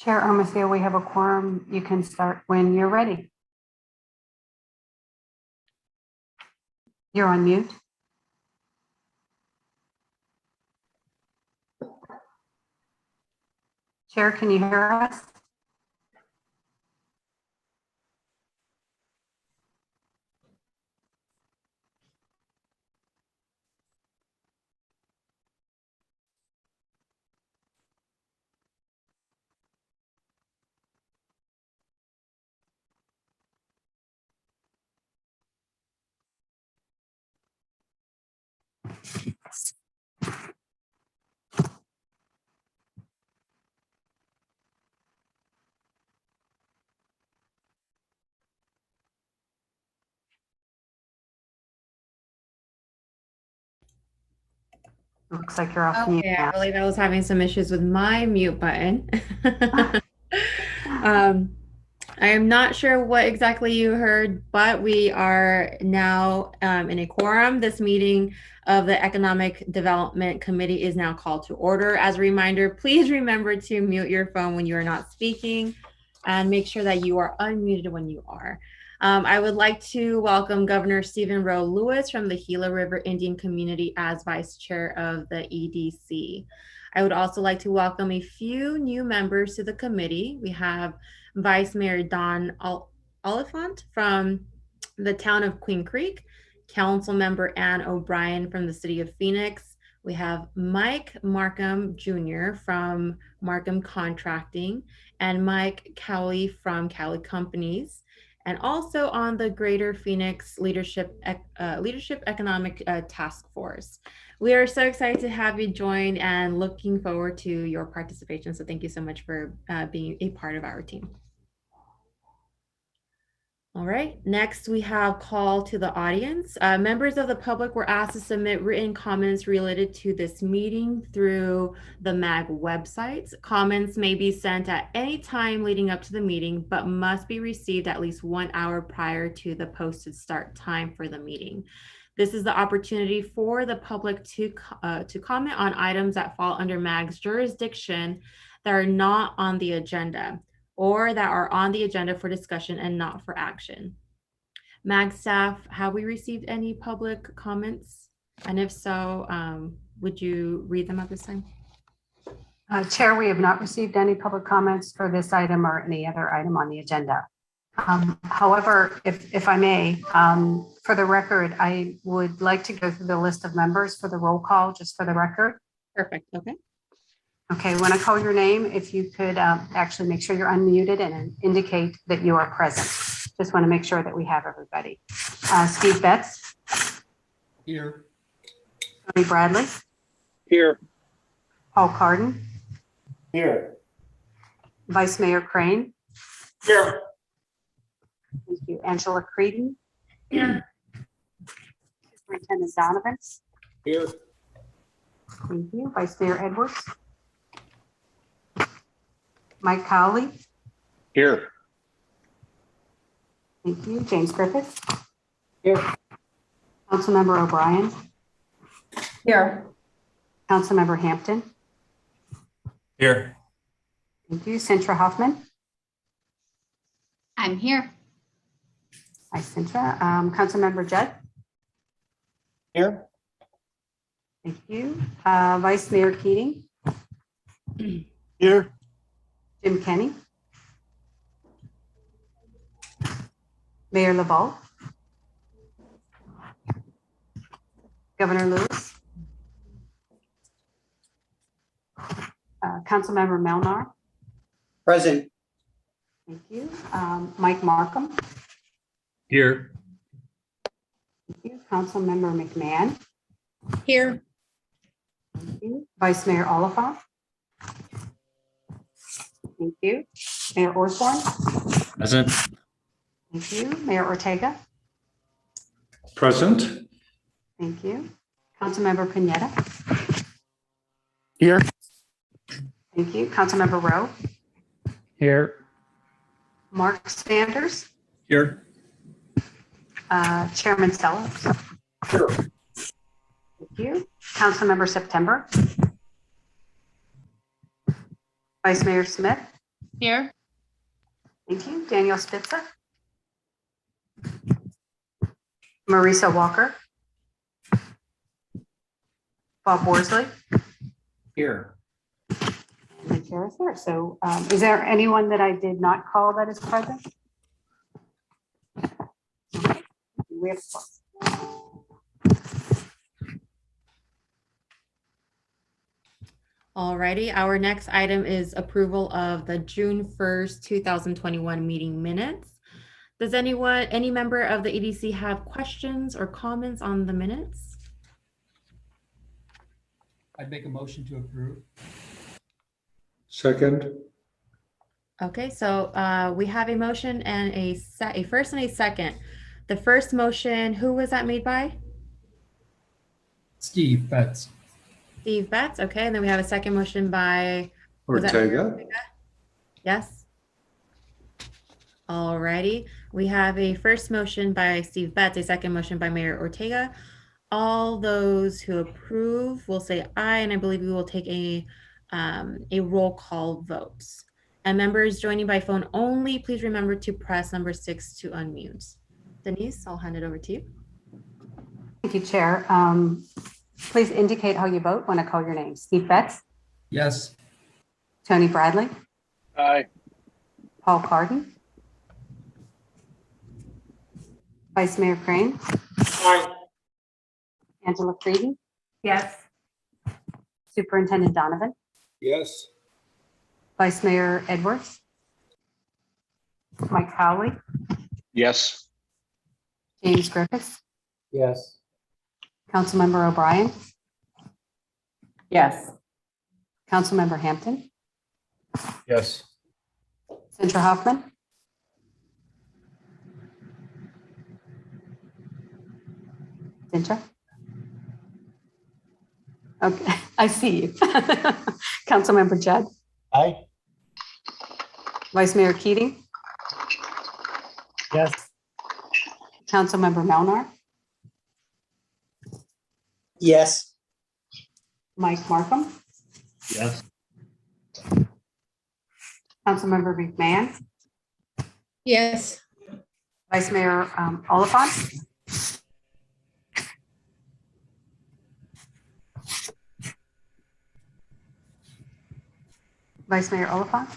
Chair Armafield, we have a quorum. You can start when you're ready. You're on mute. Chair, can you hear us? Looks like you're off mute Okay, now. I believe I was having some issues with my mute button. I am not sure what exactly you heard, but we are now in a quorum. This meeting of the Economic Development Committee is now called to order. As a reminder, please remember to mute your phone when you are not speaking and make sure that you are unmuted when you are. I would like to welcome Governor Stephen Rowe Lewis from the Gila River Indian Community as Vice Chair of the EDC. I would also like to welcome a few new members to the committee. We have Vice Mayor Don Oliphant from the town of Queen Creek, Council Member Ann O'Brien from the city of Phoenix. We have Mike Markham Jr. from Markham Contracting and Mike Cowley from Cowley Companies. And also on the Greater Phoenix Leadership Economic Task Force. We are so excited to have you join and looking forward to your participation. So thank you so much for being a part of our team. All right, next we have call to the audience. Members of the public were asked to submit written comments related to this meeting through the MAG website. Comments may be sent at any time leading up to the meeting, but must be received at least 1 hour prior to the posted start time for the meeting. This is the opportunity for the public to comment on items that fall under MAG's jurisdiction that are not on the agenda, or that are on the agenda for discussion and not for action. MAG staff, have we received any public comments? And if so, would you read them at this time? Chair, we have not received any public comments for this item or any other item on the agenda. However, if I may, for the record, I would like to go through the list of members for the roll call, just for the record. Perfect, okay. Okay, when I call your name, if you could actually make sure you're unmuted and indicate that you are present. Just want to make sure that we have everybody. Steve Betts. Here. Tony Bradley. Here. Paul Carden. Here. Vice Mayor Crane. Here. Thank you. Angela Creedon. Here. Superintendent Donovan. Here. Thank you. Vice Mayor Edwards. Mike Cowley. Here. Thank you. James Griffiths. Here. Councilmember O'Brien. Here. Councilmember Hampton. Here. Thank you. Sintra Hoffman. I'm here. Hi, Sintra. Councilmember Judd. Here. Thank you. Vice Mayor Keating. Here. Jim Kenny. Mayor LaValle. Governor Lewis. Councilmember Melnar. Present. Thank you. Mike Markham. Here. Thank you. Councilmember McMahon. Here. Thank you. Vice Mayor Oliphant. Thank you. Mayor Osborne. Present. Thank you. Mayor Ortega. Present. Thank you. Councilmember Pineda. Here. Thank you. Councilmember Rowe. Here. Mark Sanders. Here. Chairman Sellos. Here. Thank you. Councilmember September. Vice Mayor Smith. Here. Thank you. Daniel Spitzer. Marisa Walker. Bob Worsley. Here. And the chair is here. So is there anyone that I did not call that is present? Okay. We have Alrighty, our next item is approval of the June 1st, 2021 meeting minutes. Does any member of the EDC have questions or comments on the minutes? I'd make a motion to approve. Second. Okay, so we have a motion and a first and a second. The first motion, who was that made by? Steve Betts. Steve Betts, okay, and then we have a second motion by was that Ortega. Yes. Alrighty, we have a first motion by Steve Betts, a second motion by Mayor Ortega. All those who approve will say aye, and I believe we will take a roll call vote. And members joining by phone only, please remember to press number 6 to unmute. Denise, I'll hand it over to you. Thank you, Chair. Please indicate how you vote when I call your name. Steve Betts, Yes. Tony Bradley, Aye. Paul Carden, Vice Mayor Crane, Aye. Angela Frieden, Yes. Superintendent Donovan, Yes. Vice Mayor Edwards, Mike Howley, Yes. James Griffiths, Yes. Councilmember O'Brien, Yes. Councilmember Hampton, Yes. Senator Hoffman, Senator. Okay, I see you. Councilmember Judd, Aye. Vice Mayor Keating, Yes. Councilmember Melnar, Yes. Mike Markham, Yes. Councilmember McMahon, Yes. Vice Mayor Oliphant, Vice Mayor Oliphant,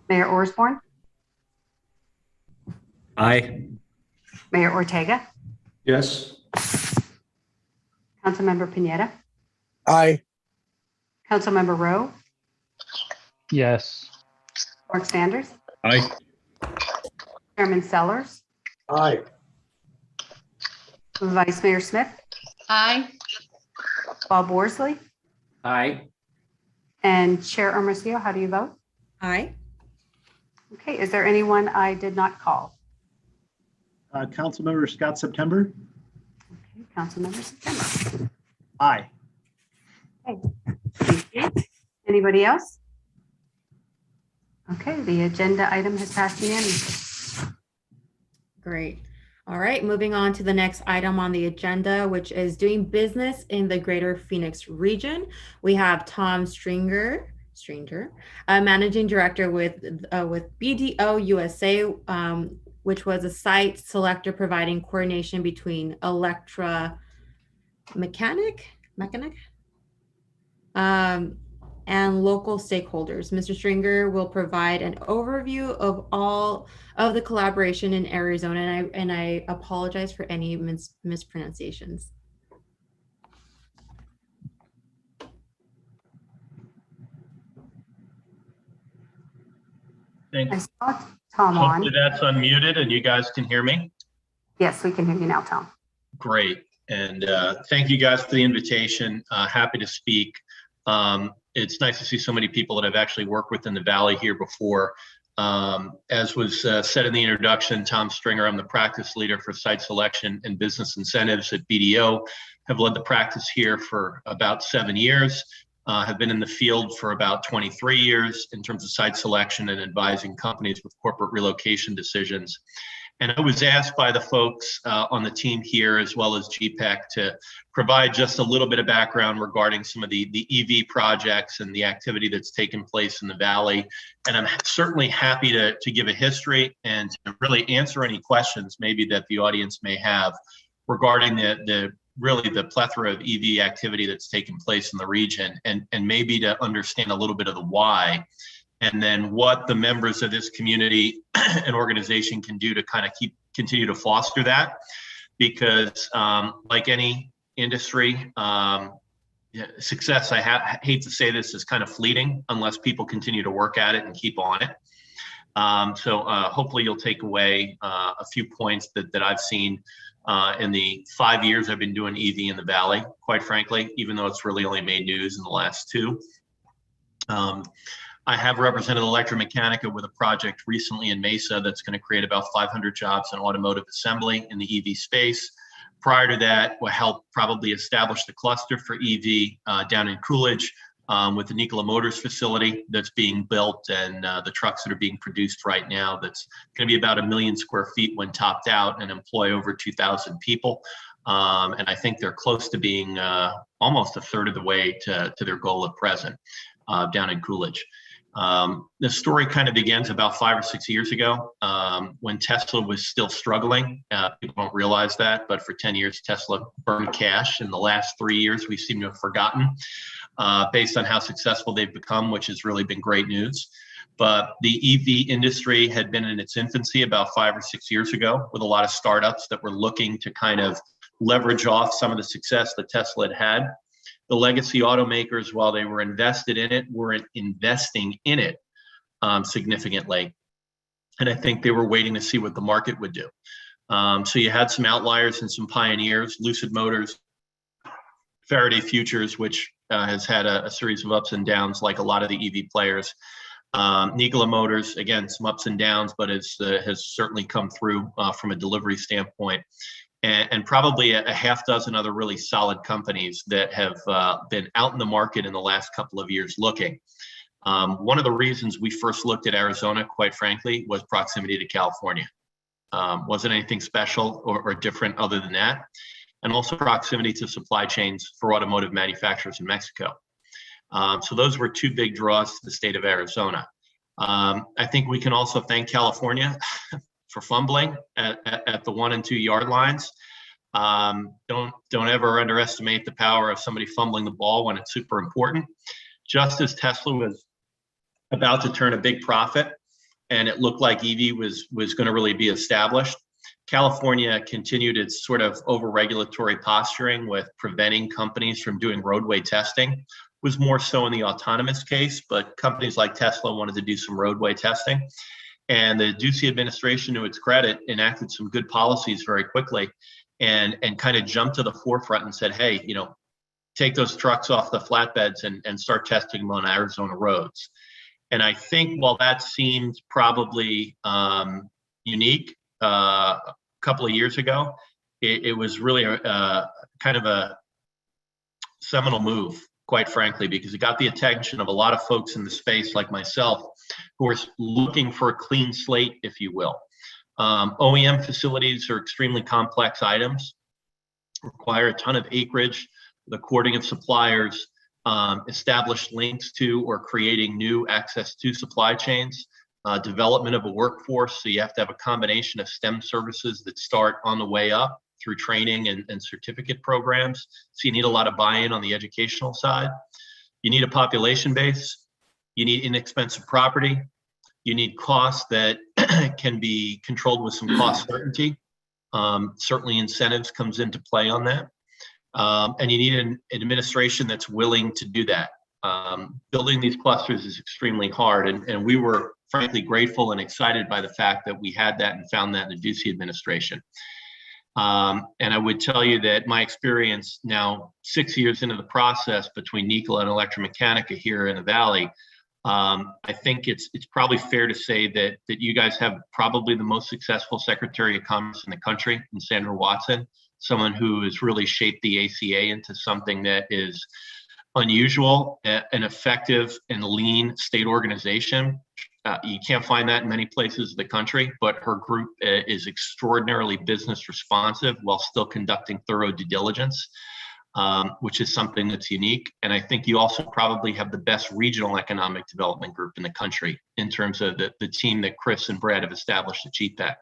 Mayor Osborne, Aye. Mayor Ortega, Yes. Councilmember Pineda, Aye. Councilmember Rowe, Yes. Mark Sanders, Aye. Chairman Sellers, Aye. Vice Mayor Smith, Aye. Bob Worsley, Aye. and Chair Hermosillo. How do you vote? Aye. Okay, is there anyone I did not call? Councilmember Scott September. Okay, Councilmember September. Aye. Thank you. Anybody else? Okay, the agenda item has passed unanimously. Great. All right, moving on to the next item on the agenda, which is doing business in the Greater Phoenix region. We have Tom Stringer, Managing Director with BDO USA, which was a site selector providing coordination between mechanic, and local stakeholders. Mr. Stringer will provide an overview of all of the collaboration in Arizona, and I apologize for any mispronunciations. I saw Tom Hopefully on. that's unmuted and you guys can hear me. Yes, we can hear you now, Tom. Great. And thank you guys for the invitation. Happy to speak. It's nice to see so many people that I've actually worked with in the Valley here before. As was said in the introduction, Tom Stringer, I'm the practice leader for site selection and business incentives at BDO. Have led the practice here for about 7 years. Have been in the field for about 23 years in terms of site selection and advising companies with corporate relocation decisions. And I was asked by the folks on the team here, as well as GPEC, to provide just a little bit of background regarding some of the EV projects and the activity that's taken place in the Valley. And I'm certainly happy to give a history and to really answer any questions maybe that the audience may have regarding the plethora of EV activity that's taken place in the region, and maybe to understand a little bit of the why, and then what the members of this community and organization can do to kind of continue to foster that. Because like any industry, success, I hate to say this, is kind of fleeting unless people continue to work at it and keep on it. So hopefully you'll take away a few points that I've seen in the 5 years I've been doing EV in the Valley, quite frankly, even though it's really only made news in the last 2. I have represented Electromechanica with a project recently in Mesa that's going to create about 500 jobs in automotive assembly in the EV space. Prior to that, we helped probably establish the cluster for EV down in Coolidge with the Nikola Motors facility that's being built, and the trucks that are being produced right now. That's going to be about 1 million square feet when topped out and employ over 2,000 people. And I think they're close to being almost a third of the way to their goal at present down in Coolidge. The story kind of begins about 5 or 6 years ago when Tesla was still struggling. People don't realize that, but for 10 years, Tesla burned cash. In the last 3 years, we seem to have forgotten based on how successful they've become, which has really been great news. But the EV industry had been in its infancy about 5 or 6 years ago, with a lot of startups that were looking to kind of leverage off some of the success that Tesla had had. The legacy automakers, while they were invested in it, weren't investing in it significantly. And I think they were waiting to see what the market would do. So you had some outliers and some pioneers: Lucid Motors, Faraday Futures, which has had a series of ups and downs like a lot of the EV players. Nikola Motors, again, some ups and downs, but has certainly come through from a delivery standpoint. And probably a half dozen other really solid companies that have been out in the market in the last couple of years looking. One of the reasons we first looked at Arizona, quite frankly, was proximity to California. Wasn't anything special or different other than that. And also proximity to supply chains for automotive manufacturers in Mexico. So those were 2 big draws to the state of Arizona. I think we can also thank California for fumbling at the 1 and 2 yard lines. Don't ever underestimate the power of somebody fumbling the ball when it's super important. Just as Tesla was about to turn a big profit and it looked like EV was going to really be established, California continued its sort of over-regulatory posturing with preventing companies from doing roadway testing. Was more so in the autonomous case, but companies like Tesla wanted to do some roadway testing. And the Ducey administration, to its credit, enacted some good policies very quickly and kind of jumped to the forefront and said, hey, take those trucks off the flatbeds and start testing them on Arizona roads. And I think while that seemed probably unique a couple of years ago, it was really kind of a seminal move, quite frankly, because it got the attention of a lot of folks in the space like myself who are looking for a clean slate, if you will. OEM facilities are extremely complex items, require a ton of acreage, the courting of suppliers, established links to or creating new access to supply chains, development of a workforce. So you have to have a combination of STEM services that start on the way up through training and certificate programs. So you need a lot of buy-in on the educational side. You need a population base. You need inexpensive property. You need costs that can be controlled with some cost certainty. Certainly incentives comes into play on that. And you need an administration that's willing to do that. Building these clusters is extremely hard. And we were frankly grateful and excited by the fact that we had that and found that in the Ducey administration. And I would tell you that my experience now 6 years into the process between Nikola and Electromechanica here in the Valley, I think it's probably fair to say that you guys have probably the most successful Secretary of Commerce in the country, in Sandra Watson, someone who has really shaped the ACA into something that is unusual, an effective and lean state organization. You can't find that in many places of the country, but her group is extraordinarily business responsive while still conducting thorough due diligence, which is something that's unique. And I think you also probably have the best regional economic development group in the country in terms of the team that Chris and Brad have established at Hvac.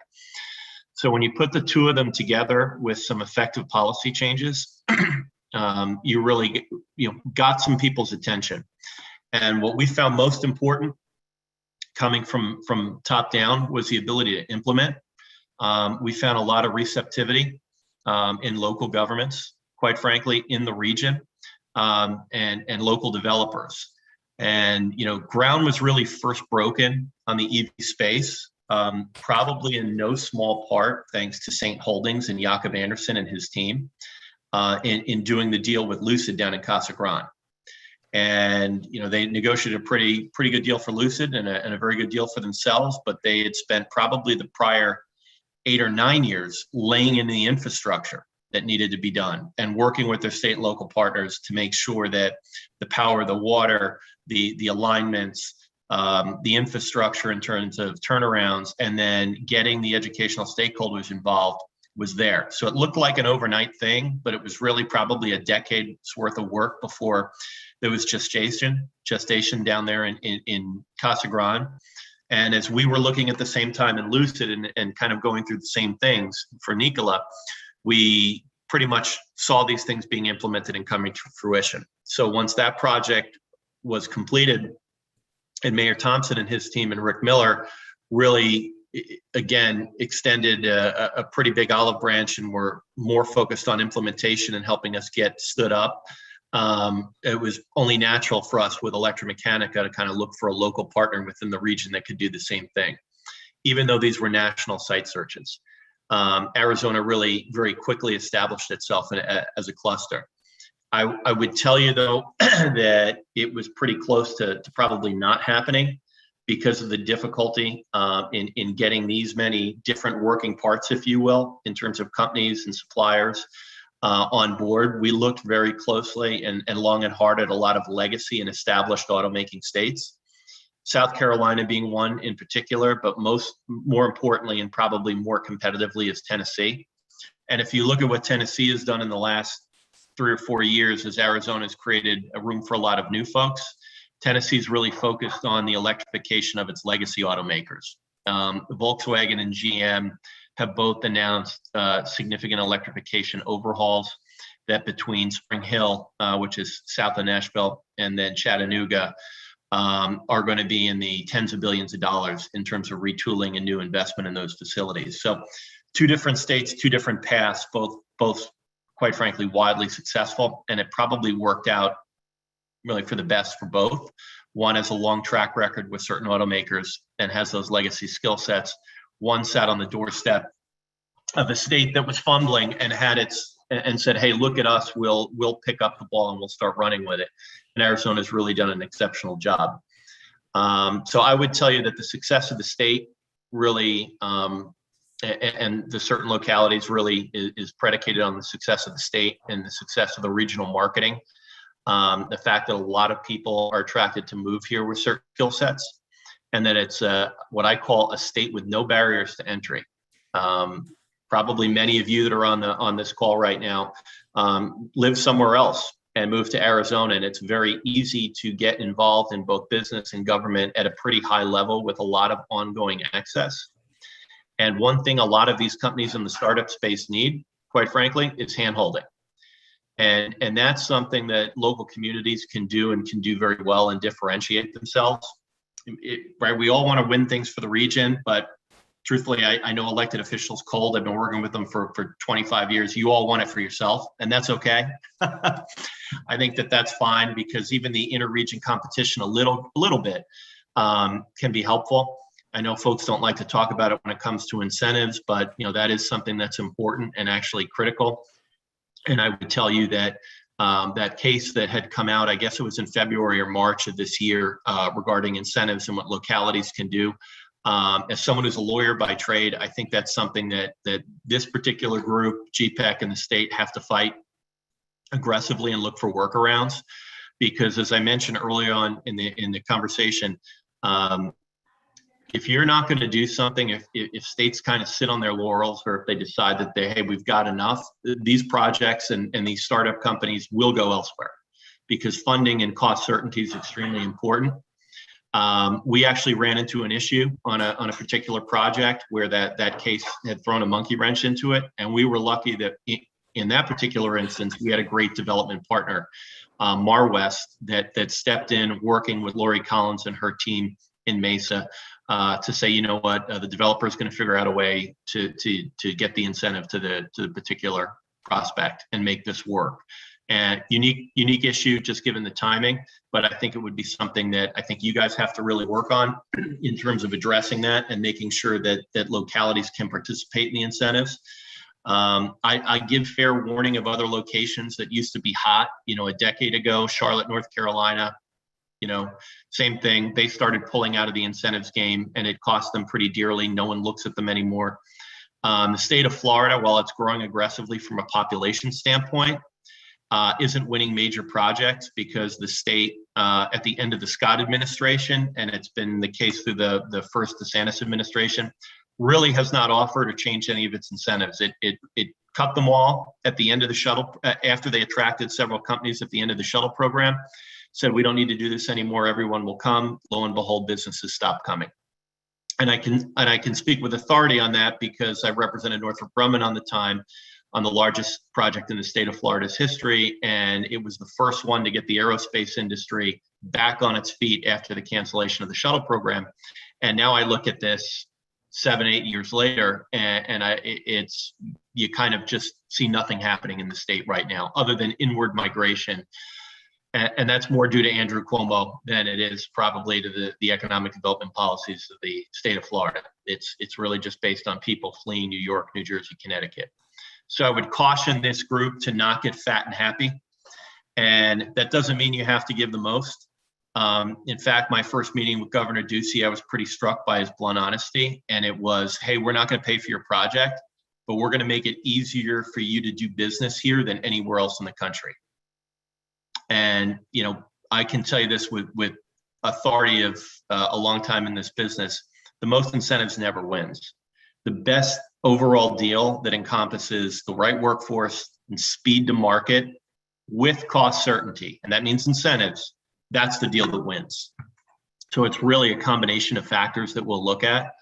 So when you put the two of them together with some effective policy changes, you really got some people's attention. And what we found most important coming from top down was the ability to implement. We found a lot of receptivity in local governments, quite frankly, in the region, and local developers. And ground was really first broken on the EV space, probably in no small part thanks to St. Holdings and Jakob Anderson and his team in doing the deal with Lucid down in Casa Grande. And they negotiated a pretty good deal for Lucid and a very good deal for themselves, but they had spent probably the prior 8 or 9 years laying in the infrastructure that needed to be done and working with their state and local partners to make sure that the power, the water, the alignments, the infrastructure in terms of turnarounds, and then getting the educational stakeholders involved was there. So it looked like an overnight thing, but it was really probably a decade's worth of work before there was gestation down there in Casa Grande. And as we were looking at the same time in Lucid and kind of going through the same things for Nikola, we pretty much saw these things being implemented and coming to fruition. So once that project was completed, and Mayor Thompson and his team and Rick Miller really, again, extended a pretty big olive branch and were more focused on implementation and helping us get stood up. It was only natural for us with Electromechanica to kind of look for a local partner within the region that could do the same thing, even though these were national site searches. Arizona really very quickly established itself as a cluster. I would tell you, though, that it was pretty close to probably not happening because of the difficulty in getting these many different working parts, if you will, in terms of companies and suppliers on board. We looked very closely and long and hard at a lot of legacy and established automaking states, South Carolina being one in particular, but more importantly and probably more competitively is Tennessee. And if you look at what Tennessee has done in the last 3 or 4 years, as Arizona's created a room for a lot of new folks, Tennessee's really focused on the electrification of its legacy automakers. Volkswagen and GM have both announced significant electrification overhauls that between Spring Hill, which is south of Nashville, and then Chattanooga, are going to be in the tens of billions of dollars in terms of retooling and new investment in those facilities. So 2 different states, 2 different paths, both quite frankly, wildly successful. And it probably worked out really for the best for both. One has a long track record with certain automakers and has those legacy skill sets. One sat on the doorstep of a state that was fumbling and and said, hey, look at us, we'll pick up the ball and we'll start running with it. And Arizona's really done an exceptional job. So I would tell you that the success of the state really, and the certain localities really is predicated on the success of the state and the success of the regional marketing. The fact that a lot of people are attracted to move here with certain skill sets, and that it's what I call a state with no barriers to entry. Probably many of you that are on this call right now live somewhere else and move to Arizona, and it's very easy to get involved in both business and government at a pretty high level with a lot of ongoing access. And one thing a lot of these companies in the startup space need, quite frankly, is handholding. And that's something that local communities can do and can do very well and differentiate themselves. Right? We all want to win things for the region, but truthfully, I know elected officials cold. I've been working with them for 25 years. You all want it for yourself, and that's okay. I think that's fine, because even the inter-region competition a little bit can be helpful. I know folks don't like to talk about it when it comes to incentives, but that is something that's important and actually critical. And I would tell you that that case that had come out, I guess it was in February or March of this year, regarding incentives and what localities can do. As someone who's a lawyer by trade, I think that's something that this particular group, Hvac and the state, have to fight aggressively and look for workarounds. Because as I mentioned early on in the conversation, if you're not going to do something, if states kind of sit on their laurels, or if they decide that hey, we've got enough, these projects and these startup companies will go elsewhere, because funding and cost certainty is extremely important. We actually ran into an issue on a particular project where that case had thrown a monkey wrench into it, and we were lucky that in that particular instance we had a great development partner, Marwest, that stepped in, working with Lori Collins and her team in Mesa, to say, you know what, the developer is going to figure out a way to get the incentive to the particular prospect and make this work. And unique issue, just given the timing, but I think it would be something that I think you guys have to really work on in terms of addressing that and making sure that localities can participate in the incentives. I give fair warning of other locations that used to be hot, a decade ago. Charlotte, North Carolina, same thing. They started pulling out of the incentives game, and it cost them pretty dearly. No one looks at them anymore. The state of Florida, while it's growing aggressively from a population standpoint, isn't winning major projects because the state, at the end of the Scott administration, and it's been the case through the first DeSantis administration, really has not offered or changed any of its incentives. It cut them all at the end of the shuttle, after they attracted several companies at the end of the shuttle program, said we don't need to do this anymore, everyone will come. Lo and behold, businesses stopped coming. And I can speak with authority on that because I represented Northrop Grumman on the time, on the largest project in the state of Florida's history, and it was the first one to get the aerospace industry back on its feet after the cancellation of the shuttle program. And now I look at this 7-8 years later, and you kind of just see nothing happening in the state right now other than inward migration. And that's more due to Andrew Cuomo than it is probably to the economic development policies of the state of Florida. It's really just based on people fleeing New York, New Jersey, Connecticut. So I would caution this group to not get fat and happy. And that doesn't mean you have to give the most. In fact, my first meeting with Governor Ducey, I was pretty struck by his blunt honesty. And it was, hey, we're not going to pay for your project, but we're going to make it easier for you to do business here than anywhere else in the country. And, I can tell you this with authority of a long time in this business, the most incentives never wins. The best overall deal that encompasses the right workforce and speed to market with cost certainty, and that means incentives, that's the deal that wins. So it's really a combination of factors that we'll look at.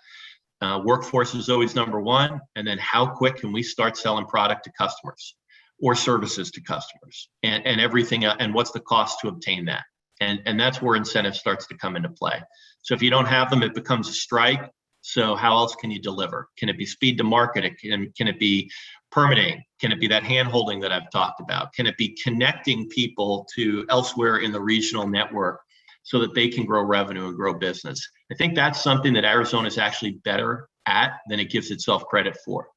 Workforce is always number one, and then how quick can we start selling product to customers or services to customers, and everything, and what's the cost to obtain that? And that's where incentive starts to come into play. So if you don't have them, it becomes a strike. So how else can you deliver? Can it be speed to market? Can it be permitting? Can it be that hand-holding that I've talked about? Can it be connecting people to elsewhere in the regional network so that they can grow revenue and grow business? I think that's something that Arizona is actually better at than it gives itself credit for.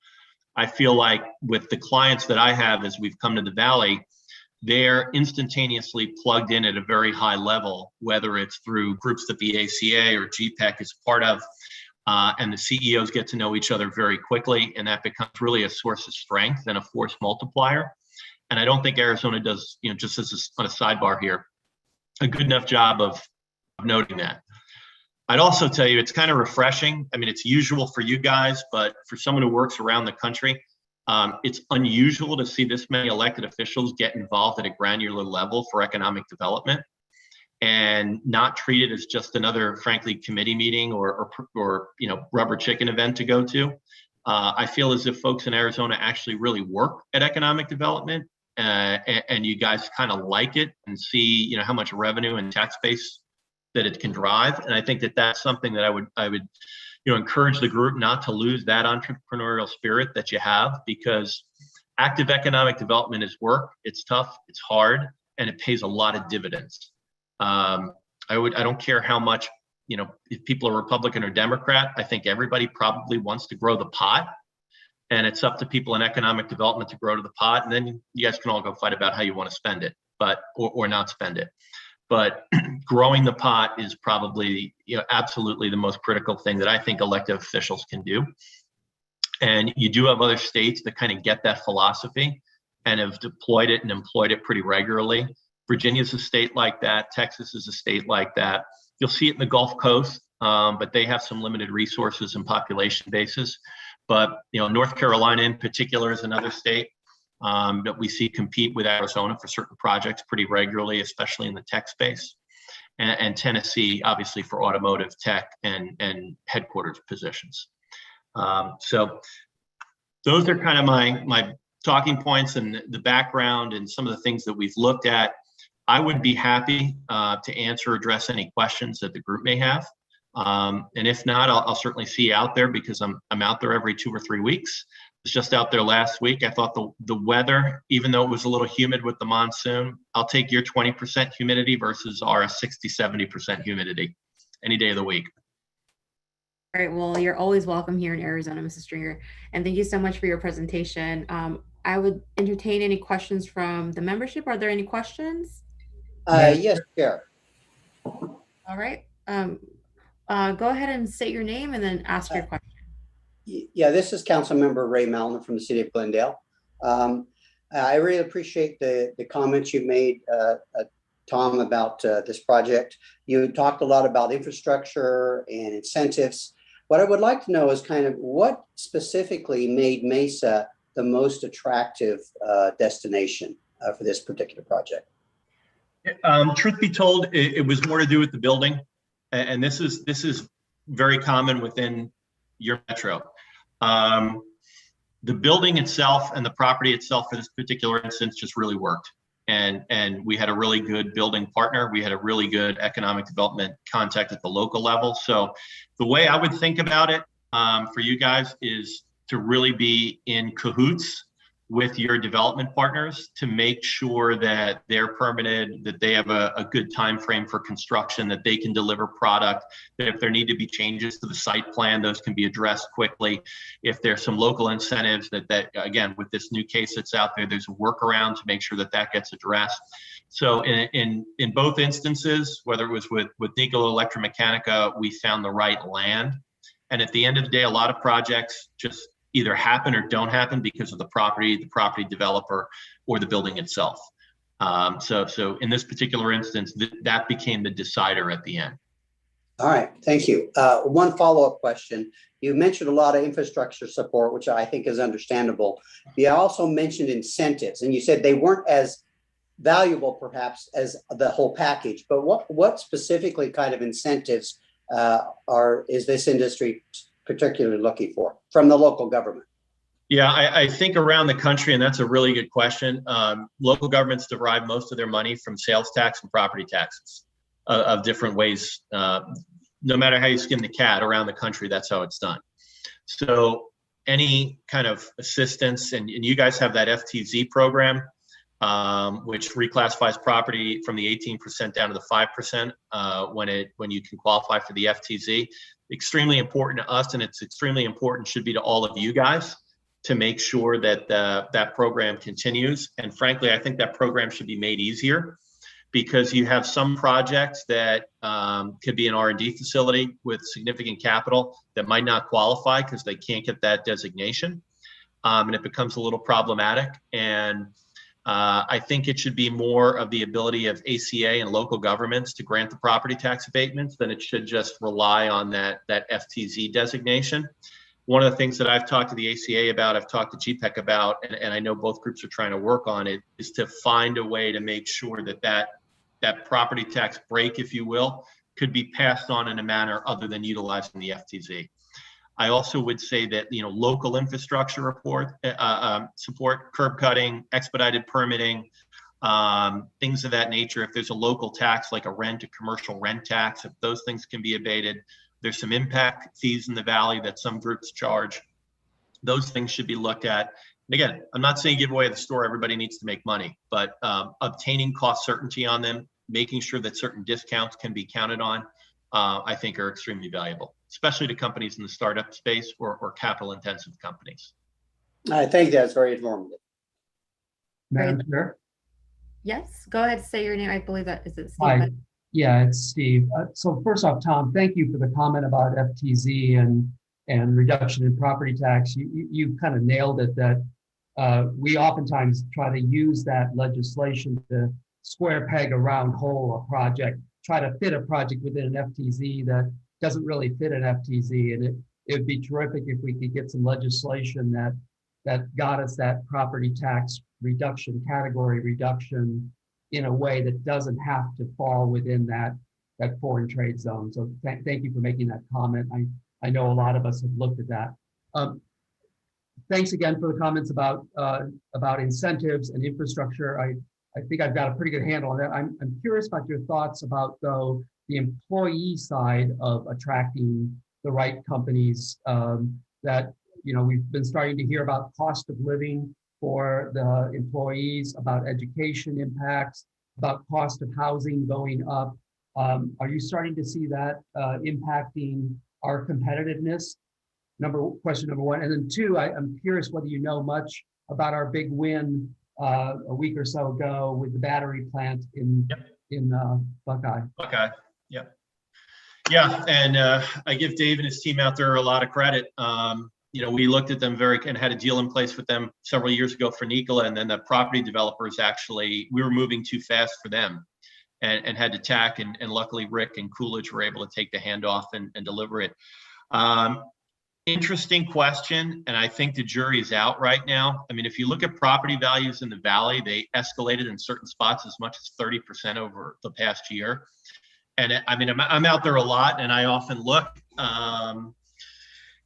I feel like with the clients that I have as we've come to the Valley, they're instantaneously plugged in at a very high level, whether it's through groups that the ACA or GPEC is part of, and the CEOs get to know each other very quickly, and that becomes really a source of strength and a force multiplier. And I don't think Arizona does, just as on a sidebar here, a good enough job of noting that. I'd also tell you it's kind of refreshing. I mean, it's usual for you guys, but for someone who works around the country, it's unusual to see this many elected officials get involved at a granular level for economic development and not treat it as just another, frankly, committee meeting or rubber chicken event to go to. I feel as if folks in Arizona actually really work at economic development, and you guys kind of like it and see, how much revenue and tax base that it can drive. And I think that that's something that I would encourage the group not to lose that entrepreneurial spirit that you have, because active economic development is work. It's tough, it's hard, and it pays a lot of dividends. I don't care how much, if people are Republican or Democrat, I think everybody probably wants to grow the pot, and it's up to people in economic development to grow to the pot. And then you guys can all go fight about how you want to spend it, or not spend it. But growing the pot is probably, absolutely the most critical thing that I think elected officials can do. And you do have other states that kind of get that philosophy and have deployed it and employed it pretty regularly. Virginia's a state like that. Texas is a state like that. You'll see it in the Gulf Coast. but they have some limited resources and population bases. But North Carolina in particular is another state that we see compete with Arizona for certain projects pretty regularly, especially in the tech space, and Tennessee obviously for automotive tech and headquarters positions. So those are kind of my talking points and the background and some of the things that we've looked at. I would be happy to address any questions that the group may have. And if not, I'll certainly see you out there because I'm out there every 2 or 3 weeks. I was just out there last week. I thought the weather, even though it was a little humid with the monsoon, I'll take your 20% humidity versus our 60-70% humidity any day of the week. All right, well, you're always welcome here in Arizona, Mrs. Stringer. And thank you so much for your presentation. I would entertain any questions from the membership. Are there any questions? Yes, Chair. All right. Go ahead and state your name and then ask your question. Yeah, this is Councilmember Ray Malin from the City of Glendale. I really appreciate the comments you made, Tom, about this project. You talked a lot about infrastructure and incentives. What I would like to know is kind of what specifically made Mesa the most attractive destination for this particular project? Truth be told, it was more to do with the building. And this is very common within your metro. The building itself and the property itself for this particular instance just really worked. And we had a really good building partner. We had a really good economic development contact at the local level. So the way I would think about it for you guys is to really be in cahoots with your development partners to make sure that they're permitted, that they have a good time frame for construction, that they can deliver product, that if there need to be changes to the site plan, those can be addressed quickly. If there's some local incentives that again, with this new case that's out there, there's a workaround to make sure that gets addressed. So in both instances, whether it was with Nikola Electromechanica, we found the right land. And at the end of the day, a lot of projects just either happen or don't happen because of the property developer, or the building itself. So in this particular instance, that became the decider at the end. All right, thank you. One follow-up question. You mentioned a lot of infrastructure support, which I think is understandable. You also mentioned incentives, and you said they weren't as valuable perhaps as the whole package, but what specifically kind of incentives is this industry particularly looking for from the local government? Yeah, I think around the country, and that's a really good question, local governments derive most of their money from sales tax and property taxes of different ways. No matter how you skin the cat around the country, that's how it's done. So any kind of assistance, and you guys have that FTZ program, which reclassifies property from the 18% down to the 5% when you can qualify for the FTZ. Extremely important to us, and it's extremely important should be to all of you guys to make sure that that program continues. And frankly, I think that program should be made easier because you have some projects that could be an R&D facility with significant capital that might not qualify because they can't get that designation, and it becomes a little problematic. And I think it should be more of the ability of ACA and local governments to grant the property tax abatements than it should just rely on that FTZ designation. One of the things that I've talked to the ACA about, I've talked to GPEC about, and I know both groups are trying to work on it, is to find a way to make sure that property tax break, if you will, could be passed on in a manner other than utilizing the FTZ. I also would say that local infrastructure support, curb cutting, expedited permitting, things of that nature. If there's a local tax like a commercial rent tax, if those things can be abated, there's some impact fees in the valley that some groups charge. Those things should be looked at. And again, I'm not saying give away the store. Everybody needs to make money, but obtaining cost certainty on them, making sure that certain discounts can be counted on, I think are extremely valuable, especially to companies in the startup space or capital intensive companies. I think that's very informative. Madam Chair? Yes, go ahead, say your name. I believe that is it, Steve? Hi. Yeah, it's Steve. So first off, Tom, thank you for the comment about FTZ and reduction in property tax. You kind of nailed it that we oftentimes try to use that legislation to square peg a round hole a project, try to fit a project within an FTZ that doesn't really fit an FTZ, and it'd be terrific if we could get some legislation that got us that property tax reduction, category reduction, in a way that doesn't have to fall within that foreign trade zone. So thank you for making that comment. I know a lot of us have looked at that. Thanks again for the comments about incentives and infrastructure. I think I've got a pretty good handle on that. I'm curious about your thoughts about, though, the employee side of attracting the right companies. That, you know, we've been starting to hear about cost of living for the employees, about education impacts, about cost of housing going up. Are you starting to see that impacting our competitiveness? Question number one. And then two, I'm curious whether you know much about our big win a week or so ago with the battery plant in Hvac. Okay. Yep. Yeah, and I give Dave and his team out there a lot of credit. You know, we looked at them and had a deal in place with them several years ago for Nikola, and then the property developers we were moving too fast for them and had to tack, and luckily Rick and Coolidge were able to take the handoff and deliver it. Interesting question, and I think the jury is out right now. I mean, if you look at property values in the Valley, they escalated in certain spots as much as 30% over the past year. And I mean, I'm out there a lot, and I often look,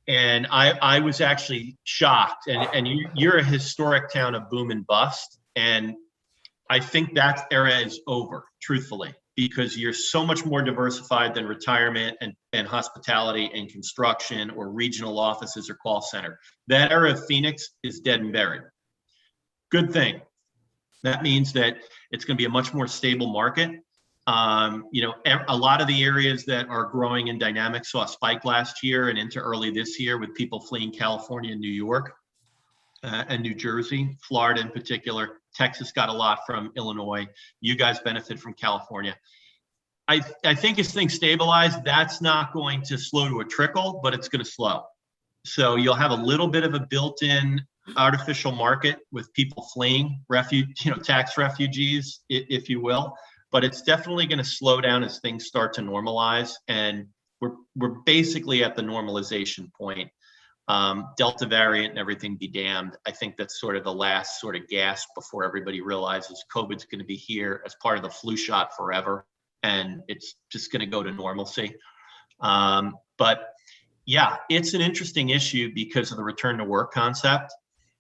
and I was actually shocked. And you're a historic town of boom and bust, and I think that era is over, truthfully, because you're so much more diversified than retirement and hospitality and construction or regional offices or call center. That era of Phoenix is dead and buried. Good thing. That means that it's going to be a much more stable market. You know, a lot of the areas that are growing in dynamics saw a spike last year and into early this year with people fleeing California and New York and New Jersey, Florida in particular. Texas got a lot from Illinois. You guys benefit from California. I think as things stabilize, that's not going to slow to a trickle, but it's going to slow. So you'll have a little bit of a built-in artificial market with people fleeing, tax refugees, if you will. But it's definitely going to slow down as things start to normalize, and we're basically at the normalization point. Delta variant and everything be damned. I think that's sort of the last sort of gasp before everybody realizes COVID's going to be here as part of the flu shot forever, and it's just going to go to normalcy. But yeah, it's an interesting issue because of the return to work concept.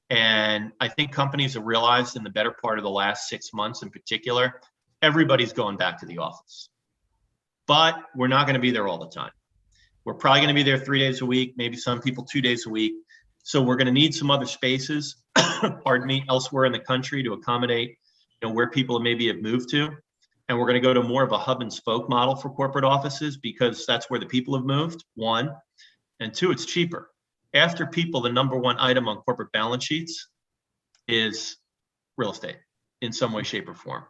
And I think companies have realized in the better part of the last 6 months in particular, everybody's going back to the office, but we're not going to be there all the time. We're probably going to be there 3 days a week, maybe some people 2 days a week. So we're going to need some other spaces, pardon me, elsewhere in the country to accommodate, where people maybe have moved to. And we're going to go to more of a hub and spoke model for corporate offices because that's where the people have moved, one. And two, it's cheaper. After people, the number one item on corporate balance sheets is real estate in some way, shape, or form.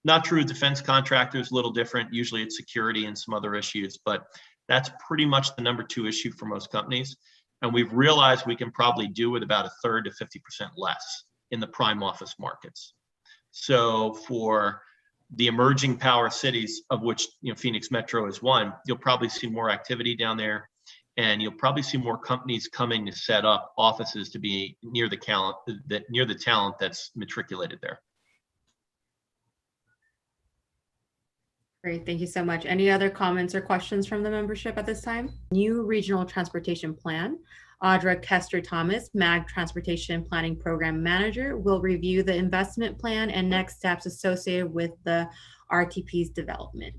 Not true of defense contractors, a little different. Usually it's security and some other issues, but that's pretty much the number two issue for most companies. And we've realized we can probably do with about 1/3 to 50% less in the prime office markets. So for the emerging power cities, of which Phoenix Metro is one, you'll probably see more activity down there, and you'll probably see more companies coming to set up offices to be near the talent that's matriculated there. Great, thank you so much. Any other comments or questions from the membership at this time? New Regional Transportation Plan. Audra Kester-Thomas, MAG Transportation Planning Program Manager, will review the investment plan and next steps associated with the RTP's development.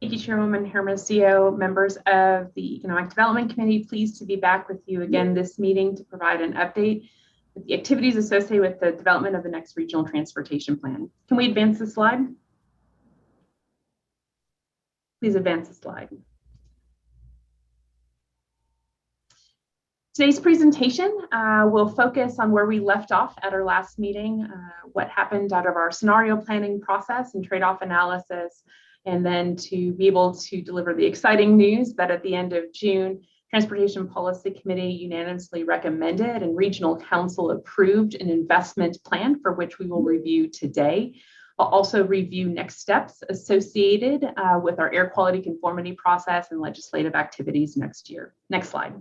Thank you, Chairwoman Hermosillo, members of the Economic Development Committee. Pleased to be back with you again this meeting to provide an update with the activities associated with the development of the next Regional Transportation Plan. Can we advance the slide? Please advance the slide. Today's presentation will focus on where we left off at our last meeting, what happened out of our scenario planning process and trade-off analysis, and then to be able to deliver the exciting news that at the end of June, Transportation Policy Committee unanimously recommended and Regional Council approved an investment plan for which we will review today. I'll also review next steps associated with our air quality conformity process and legislative activities next year. Next slide.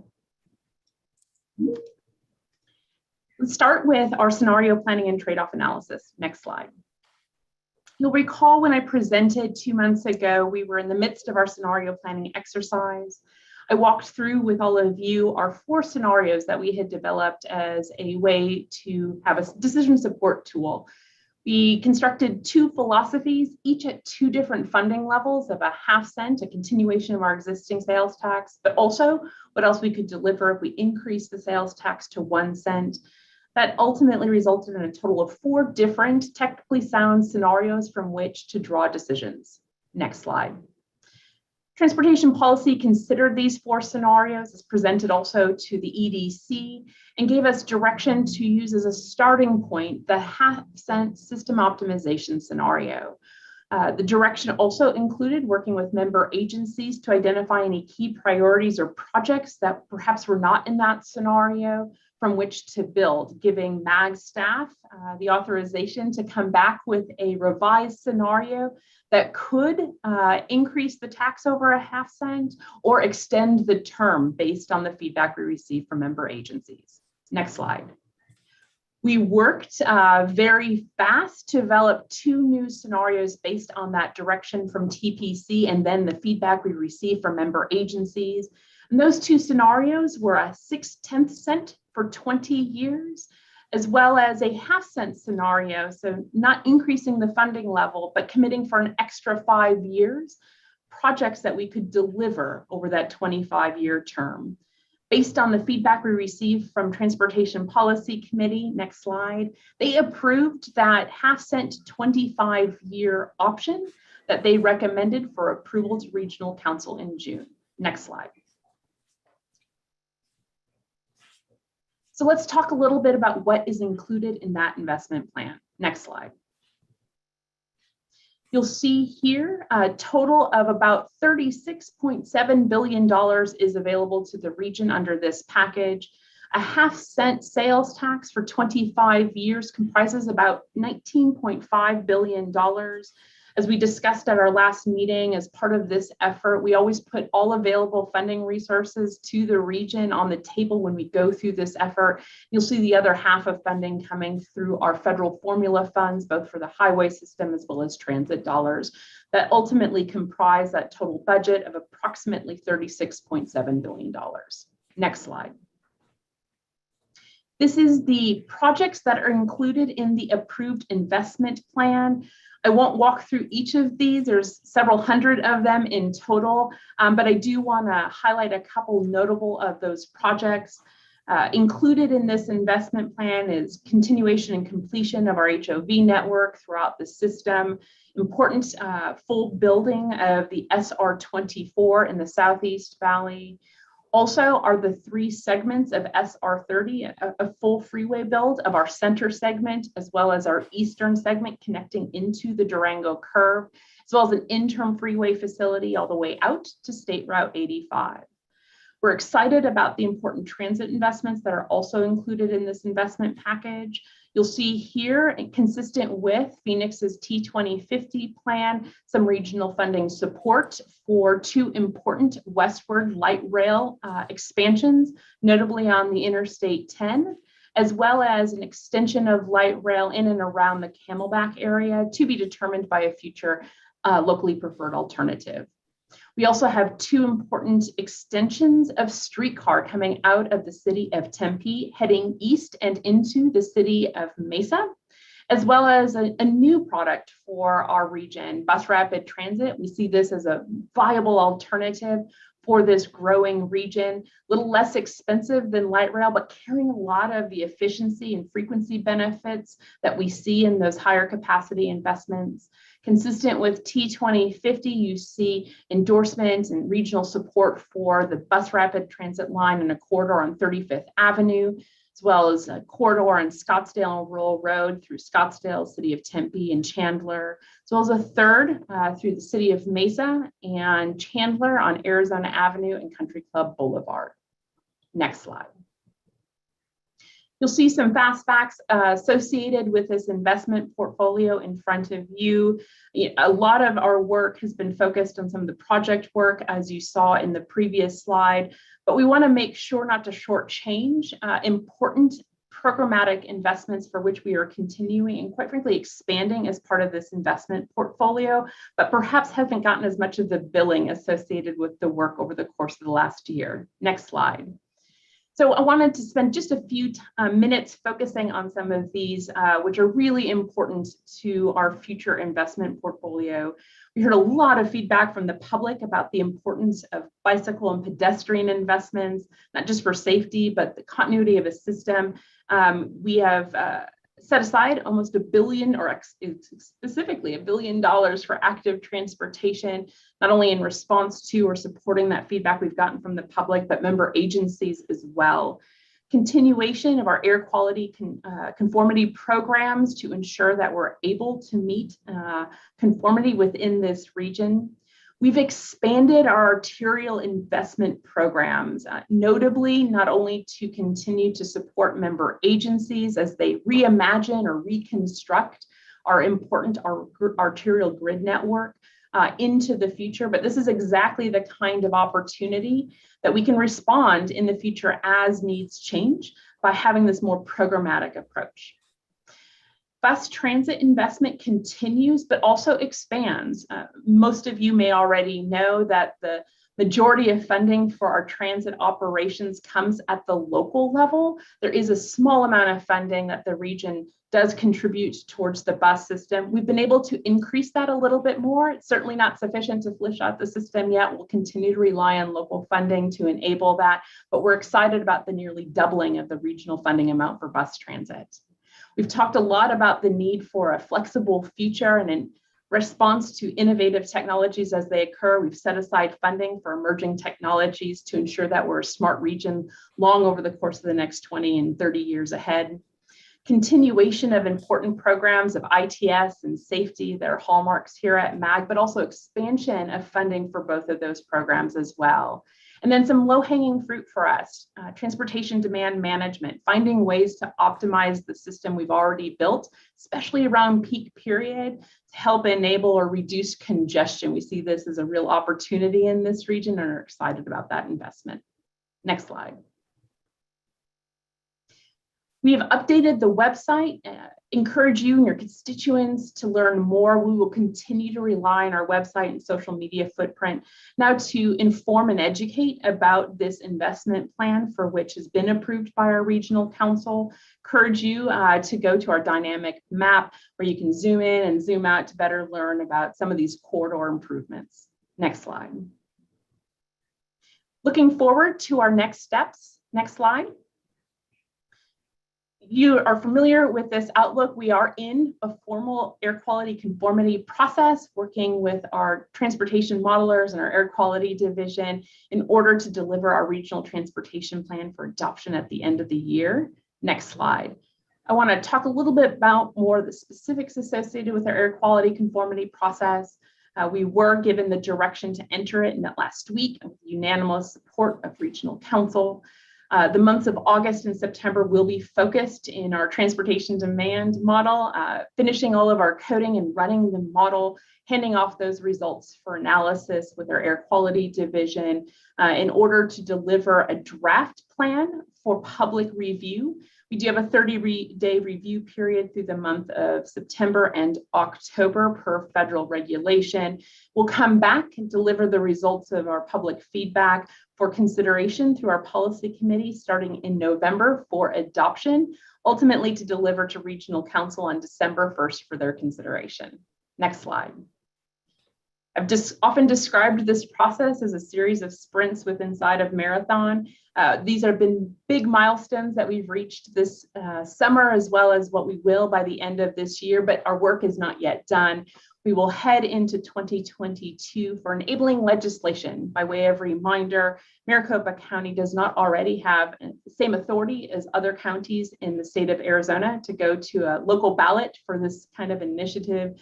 Let's start with our scenario planning and trade-off analysis. Next slide. You'll recall when I presented 2 months ago, we were in the midst of our scenario planning exercise. I walked through with all of you our 4 scenarios that we had developed as a way to have a decision support tool. We constructed 2 philosophies, each at 2 different funding levels of a ½ cent, a continuation of our existing sales tax, but also what else we could deliver if we increase the sales tax to 1 cent. That ultimately resulted in a total of 4 different technically sound scenarios from which to draw decisions. Next slide. Transportation policy considered these 4 scenarios as presented also to the EDC and gave us direction to use as a starting point the ½ cent system optimization scenario. The direction also included working with member agencies to identify any key priorities or projects that perhaps were not in that scenario from which to build, giving MAG staff the authorization to come back with a revised scenario that could increase the tax over a ½ cent or extend the term based on the feedback we received from member agencies. Next slide. We worked very fast to develop 2 new scenarios based on that direction from TPC and then the feedback we received from member agencies. And those 2 scenarios were a 6/10 cent for 20 years, as well as a ½ cent scenario. So not increasing the funding level, but committing for an extra 5 years, projects that we could deliver over that 25-year term. Based on the feedback we received from Transportation Policy Committee, next slide, they approved that ½ cent 25-year option that they recommended for approval to Regional Council in June. Next slide. So let's talk a little bit about what is included in that investment plan. Next slide. You'll see here a total of about $36.7 billion is available to the region under this package. A ½ cent sales tax for 25 years comprises about $19.5 billion. As we discussed at our last meeting, as part of this effort, we always put all available funding resources to the region on the table when we go through this effort. You'll see the other half of funding coming through our federal formula funds, both for the highway system as well as transit dollars, that ultimately comprise that total budget of approximately $36.7 billion. Next slide. This is the projects that are included in the approved investment plan. I won't walk through each of these. There's several hundred of them in total, but I do want to highlight a couple notable of those projects. Included in this investment plan is continuation and completion of our HOV network throughout the system, important full building of the SR-24 in the Southeast Valley. Also are the 3 segments of SR-30, a full freeway build of our center segment, as well as our eastern segment connecting into the Durango curve, as well as an interim freeway facility all the way out to State Route 85. We're excited about the important transit investments that are also included in this investment package. You'll see here, consistent with Phoenix's T2050 plan, some regional funding support for 2 important westward light rail expansions, notably on the Interstate 10, as well as an extension of light rail in and around the Camelback area to be determined by a future locally preferred alternative. We also have 2 important extensions of streetcar coming out of the city of Tempe, heading east and into the city of Mesa, as well as a new product for our region, bus rapid transit. We see this as a viable alternative for this growing region, a little less expensive than light rail, but carrying a lot of the efficiency and frequency benefits that we see in those higher capacity investments. Consistent with T2050, you see endorsement and regional support for the bus rapid transit line and a corridor on 35th Avenue, as well as a corridor on Scottsdale and Rural Road through Scottsdale, city of Tempe and Chandler, as well as a third through the city of Mesa and Chandler on Arizona Avenue and Country Club Boulevard. Next slide. You'll see some fast facts associated with this investment portfolio in front of you. A lot of our work has been focused on some of the project work, as you saw in the previous slide, but we want to make sure not to shortchange important programmatic investments for which we are continuing and quite frankly expanding as part of this investment portfolio, but perhaps haven't gotten as much of the billing associated with the work over the course of the last year. Next slide. So I wanted to spend just a few minutes focusing on some of these, which are really important to our future investment portfolio. We heard a lot of feedback from the public about the importance of bicycle and pedestrian investments, not just for safety, but the continuity of a system. We have set aside almost $1 billion, or specifically $1 billion for active transportation, not only in response to or supporting that feedback we've gotten from the public, but member agencies as well. Continuation of our air quality conformity programs to ensure that we're able to meet conformity within this region. We've expanded our arterial investment programs, notably not only to continue to support member agencies as they reimagine or reconstruct our important arterial grid network into the future, but this is exactly the kind of opportunity that we can respond in the future as needs change by having this more programmatic approach. Bus transit investment continues, but also expands. Most of you may already know that the majority of funding for our transit operations comes at the local level. There is a small amount of funding that the region does contribute towards the bus system. We've been able to increase that a little bit more. It's certainly not sufficient to flush out the system yet. We'll continue to rely on local funding to enable that, but we're excited about the nearly doubling of the regional funding amount for bus transit. We've talked a lot about the need for a flexible future and in response to innovative technologies as they occur. We've set aside funding for emerging technologies to ensure that we're a smart region long over the course of the next 20 and 30 years ahead. Continuation of important programs of ITS and safety that are hallmarks here at MAG, but also expansion of funding for both of those programs as well. And then some low-hanging fruit for us, transportation demand management, finding ways to optimize the system we've already built, especially around peak period, to help enable or reduce congestion. We see this as a real opportunity in this region and are excited about that investment. Next slide. We have updated the website, encourage you and your constituents to learn more. We will continue to rely on our website and social media footprint now to inform and educate about this investment plan for which has been approved by our regional council. Encourage you to go to our dynamic map where you can zoom in and zoom out to better learn about some of these corridor improvements. Next slide. Looking forward to our next steps. Next slide. You are familiar with this outlook. We are in a formal air quality conformity process, working with our transportation modelers and our air quality division in order to deliver our regional transportation plan for adoption at the end of the year. Next slide. I want to talk a little bit about more of the specifics associated with our air quality conformity process. We were given the direction to enter it in that last week with unanimous support of regional council. The months of August and September will be focused in our transportation demand model, finishing all of our coding and running the model, handing off those results for analysis with our air quality division in order to deliver a draft plan for public review. We do have a 30-day review period through the month of September and October per federal regulation. We'll come back and deliver the results of our public feedback for consideration through our policy committee starting in November for adoption, ultimately to deliver to regional council on December 1st for their consideration. Next slide. I've just often described this process as a series of sprints inside of marathon. These have been big milestones that we've reached this summer, as well as what we will by the end of this year, but our work is not yet done. We will head into 2022 for enabling legislation. By way of reminder, Maricopa County does not already have the same authority as other counties in the state of Arizona to go to a local ballot for this kind of initiative.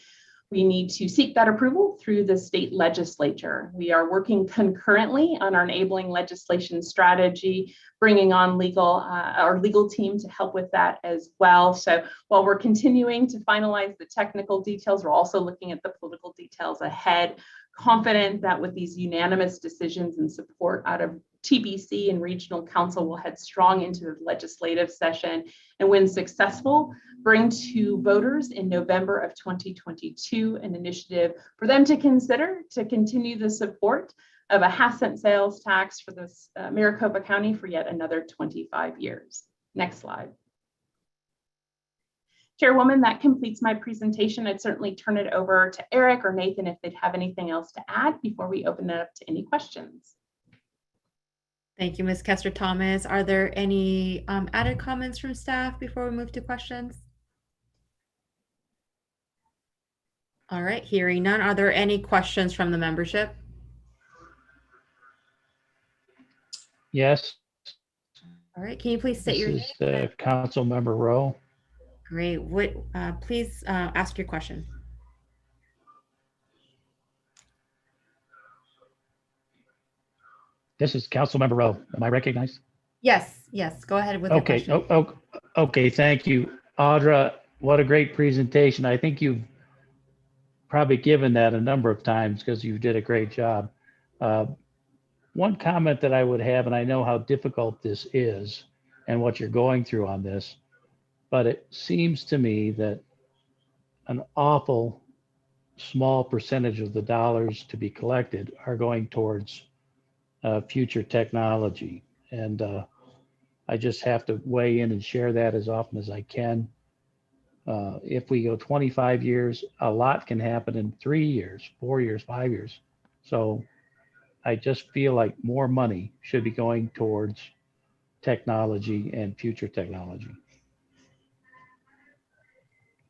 we need to seek that approval through the state legislature. We are working concurrently on our enabling legislation strategy, bringing on our legal team to help with that as well. So while we're continuing to finalize the technical details, we're also looking at the political details ahead, confident that with these unanimous decisions and support out of TBC and regional council, will head strong into the legislative session, and when successful, bring to voters in November of 2022 an initiative for them to consider to continue the support of a half-cent sales tax for this Maricopa County for yet another 25 years. Next slide. Chairwoman, that completes my presentation. I'd certainly turn it over to Eric or Nathan if they'd have anything else to add before we open it up to any questions. Thank you, Ms. Kester-Thomas. Are there any added comments from staff before we move to questions? All right, hearing none. Are there any questions from the membership? Yes. All right, can you please state your name? This is Council Member Rowe. Great. Please ask your question. This is Council Member Rowe. Am I recognized? Yes, go ahead with your Okay. question. Okay. Thank you, Audra. What a great presentation. I think you've probably given that a number of times because you did a great job. One comment that I would have, and I know how difficult this is and what you're going through on this, but it seems to me that an awful small percentage of the dollars to be collected are going towards future technology. And I just have to weigh in and share that as often as I can. If we go 25 years, a lot can happen in 3 years, 4 years, 5 years. So I just feel like more money should be going towards technology and future technology.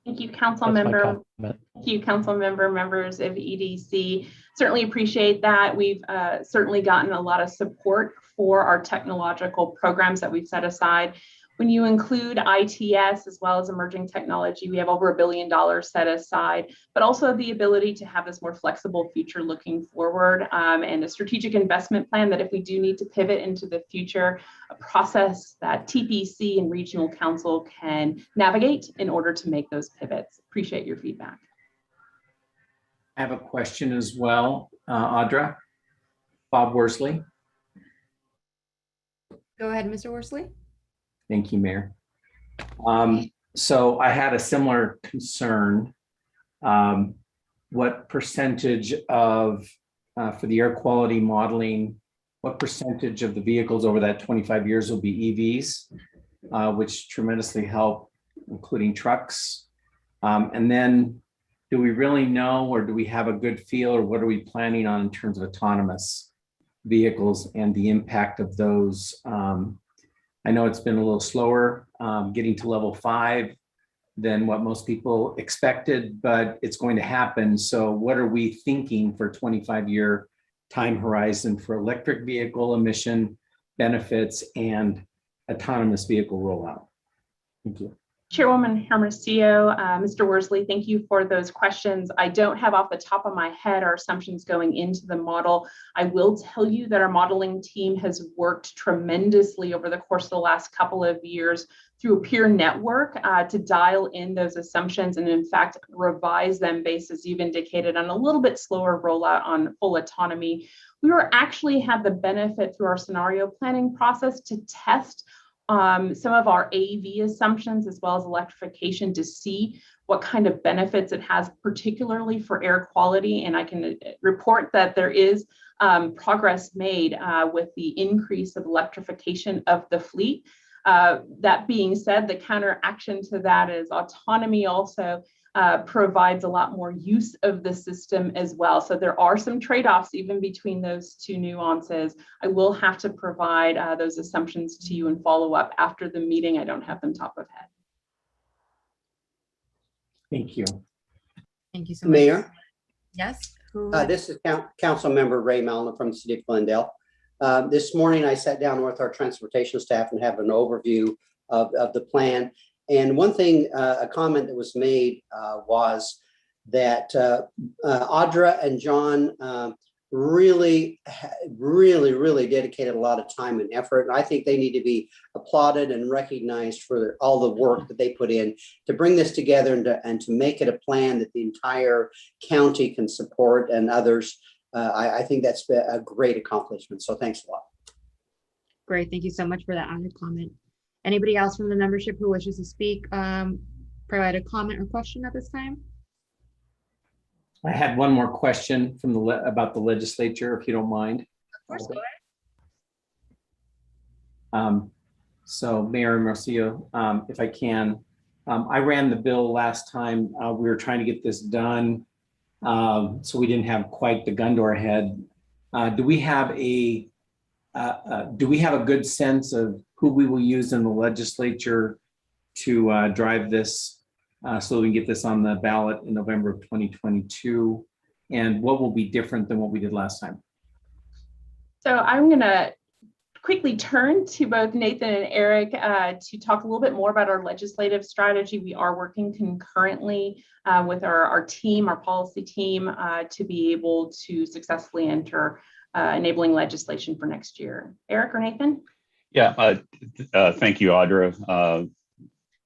Thank you, Council That's my Member. comment. Thank you, Council Member, members of EDC. Certainly appreciate that. We've certainly gotten a lot of support for our technological programs that we've set aside. When you include ITS as well as emerging technology, we have over $1 billion set aside, but also the ability to have this more flexible future looking forward, and a strategic investment plan that if we do need to pivot into the future, a process that TPC and regional council can navigate in order to make those pivots. Appreciate your feedback. I have a question as well, Audra. Bob Worsley. Go ahead, Mr. Worsley. Thank you, Mayor. So I had a similar concern. What percentage of, for the air quality modeling, what percentage of the vehicles over that 25 years will be EVs, which tremendously help, including trucks? And then do we really know, or do we have a good feel, or what are we planning on in terms of autonomous vehicles and the impact of those? I know it's been a little slower getting to level 5 than what most people expected, but it's going to happen. So what are we thinking for 25-year time horizon for electric vehicle emission benefits and autonomous vehicle rollout? Thank you. Chairwoman Hermosillo, Mr. Worsley, thank you for those questions. I don't have off the top of my head our assumptions going into the model. I will tell you that our modeling team has worked tremendously over the course of the last couple of years through a peer network to dial in those assumptions and in fact revise them based, as you've indicated, on a little bit slower rollout on full autonomy. We were actually had the benefit through our scenario planning process to test some of our AV assumptions as well as electrification to see what kind of benefits it has, particularly for air quality. And I can report that there is progress made with the increase of electrification of the fleet. That being said, the counteraction to that is autonomy also provides a lot more use of the system as well. So there are some trade-offs even between those two nuances. I will have to provide those assumptions to you and follow up after the meeting. I don't have them top of head. Thank you. Thank you so much. Mayor, Yes. this is Council Member Ray Malna from the City of Glendale. This morning, I sat down with our transportation staff and have an overview of the plan. And one thing, a comment that was made was that Audra and John really dedicated a lot of time and effort. And I think they need to be applauded and recognized for all the work that they put in to bring this together and to make it a plan that the entire county can support and others. I think that's a great accomplishment. So thanks a lot. Great. Thank you so much for that added comment. Anybody else from the membership who wishes to speak, provide a comment or question at this time? I had one more question from about the legislature, if you don't mind. Of course, go ahead. So Mayor Marcio, if I can, I ran the bill last time. We were trying to get this done, so we didn't have quite the gun to our head. Do we have a good sense of who we will use in the legislature to drive this so we can get this on the ballot in November of 2022? And what will be different than what we did last time? So I'm going to quickly turn to both Nathan and Eric to talk a little bit more about our legislative strategy. We are working concurrently with our team, our policy team, to be able to successfully enter enabling legislation for next year. Eric or Nathan? Yeah, thank you, Audra.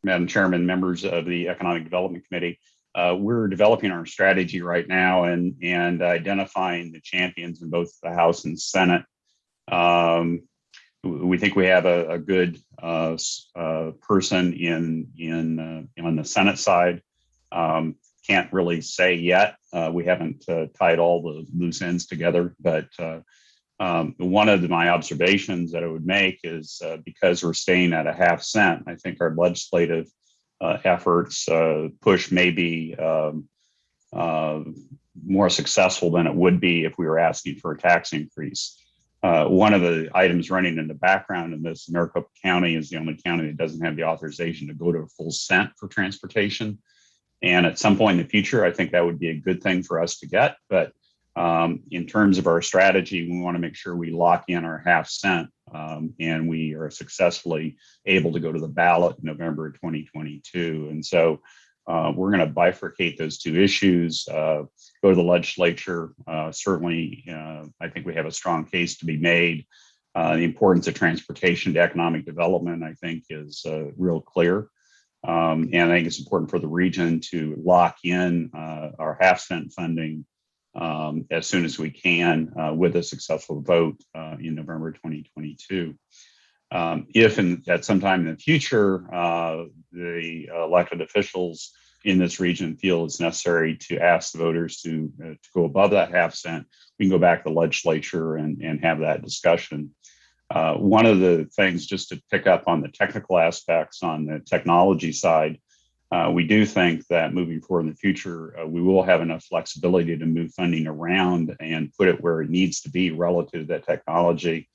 Madam Chairman, members of the Economic Development Committee. We're developing our strategy right now and identifying the champions in both the House and Senate. We think we have a good person on the Senate side. Can't really say yet. We haven't tied all the loose ends together, but one of my observations that I would make is because we're staying at a half cent, I think our legislative efforts push may be more successful than it would be if we were asking for a tax increase. One of the items running in the background in this, Maricopa County is the only county that doesn't have the authorization to go to a full cent for transportation. And at some point in the future, I think that would be a good thing for us to get. But in terms of our strategy, we want to make sure we lock in our half cent and we are successfully able to go to the ballot in November of 2022. And so we're going to bifurcate those two issues, go to the legislature. Certainly, I think we have a strong case to be made. The importance of transportation to economic development, I think, is real clear. And I think it's important for the region to lock in our half cent funding as soon as we can with a successful vote in November 2022. If at some time in the future, the elected officials in this region feel it's necessary to ask the voters to go above that half cent, we can go back to the legislature and have that discussion. One of the things, just to pick up on the technical aspects on the technology side, we do think that moving forward in the future, we will have enough flexibility to move funding around and put it where it needs to be relative to that technology.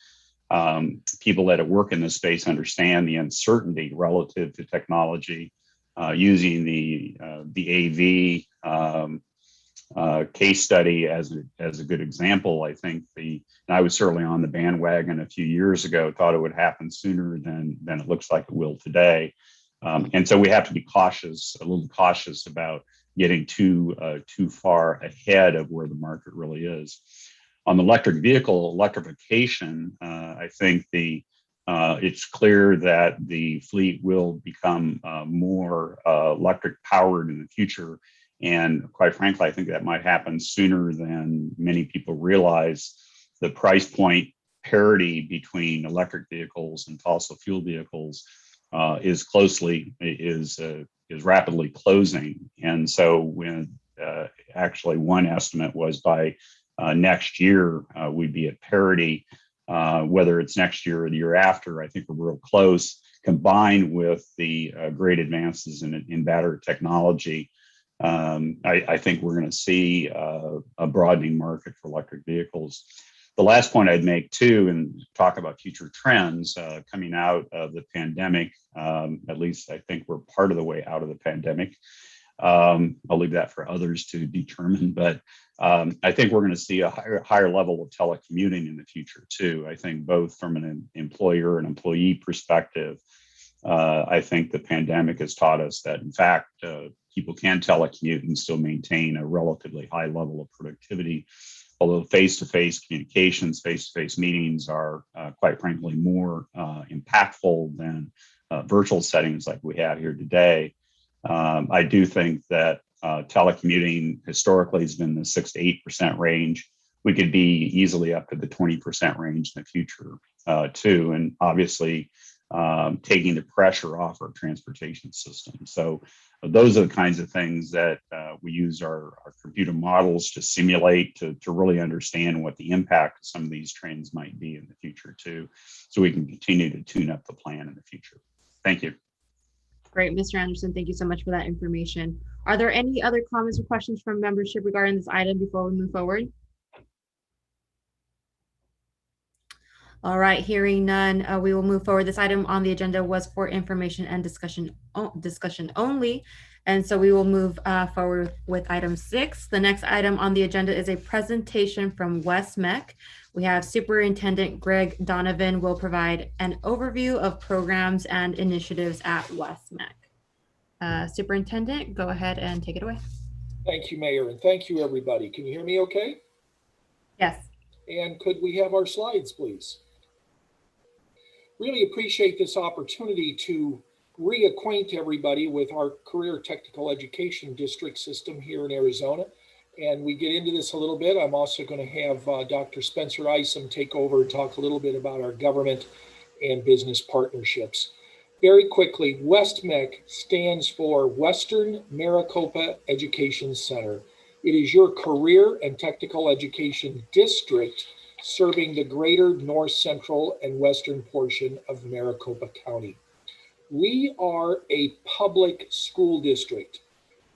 People that work in this space understand the uncertainty relative to technology. Using the AV case study as a good example, I think I was certainly on the bandwagon a few years ago, thought it would happen sooner than it looks like it will today. And so we have to be a little cautious about getting too far ahead of where the market really is. On the electric vehicle electrification, I think it's clear that the fleet will become more electric powered in the future. And quite frankly, I think that might happen sooner than many people realize. The price point parity between electric vehicles and fossil fuel vehicles is rapidly closing. And so when actually one estimate was by next year, we'd be at parity. Whether it's next year or the year after, I think we're real close, combined with the great advances in battery technology. I think we're going to see a broadening market for electric vehicles. The last point I'd make too, and talk about future trends coming out of the pandemic, at least I think we're part of the way out of the pandemic. I'll leave that for others to determine, but I think we're going to see a higher level of telecommuting in the future too. I think both from an employer and employee perspective, I think the pandemic has taught us that, in fact, people can telecommute and still maintain a relatively high level of productivity. Although face-to-face communications, face-to-face meetings are quite frankly more impactful than virtual settings like we have here today. I do think that telecommuting historically has been the 6 to 8% range. We could be easily up to the 20% range in the future too. And obviously taking the pressure off our transportation system. So those are the kinds of things that we use our computer models to simulate to really understand what the impact of some of these trends might be in the future too. So we can continue to tune up the plan in the future. Thank you. Great, Mr. Anderson, thank you so much for that information. Are there any other comments or questions from membership regarding this item before we move forward? All right, hearing none, we will move forward. This item on the agenda was for information and discussion only. And so we will move forward with item 6. The next item on the agenda is a presentation from Hvac. We have Superintendent Greg Donovan will provide an overview of programs and initiatives at Hvac. Superintendent, go ahead and take it away. Thank you, Mayor, and thank you, everybody. Can you hear me okay? Yes. And could we have our slides, please? Really appreciate this opportunity to reacquaint everybody with our career technical education district system here in Arizona. And we get into this a little bit. I'm also going to have Dr. Spencer Isom take over and talk a little bit about our government and business partnerships. Very quickly, Hvac stands for Western Maricopa Education Center. It is your career and technical education district serving the greater north central and western portion of Maricopa County. We are a public school district.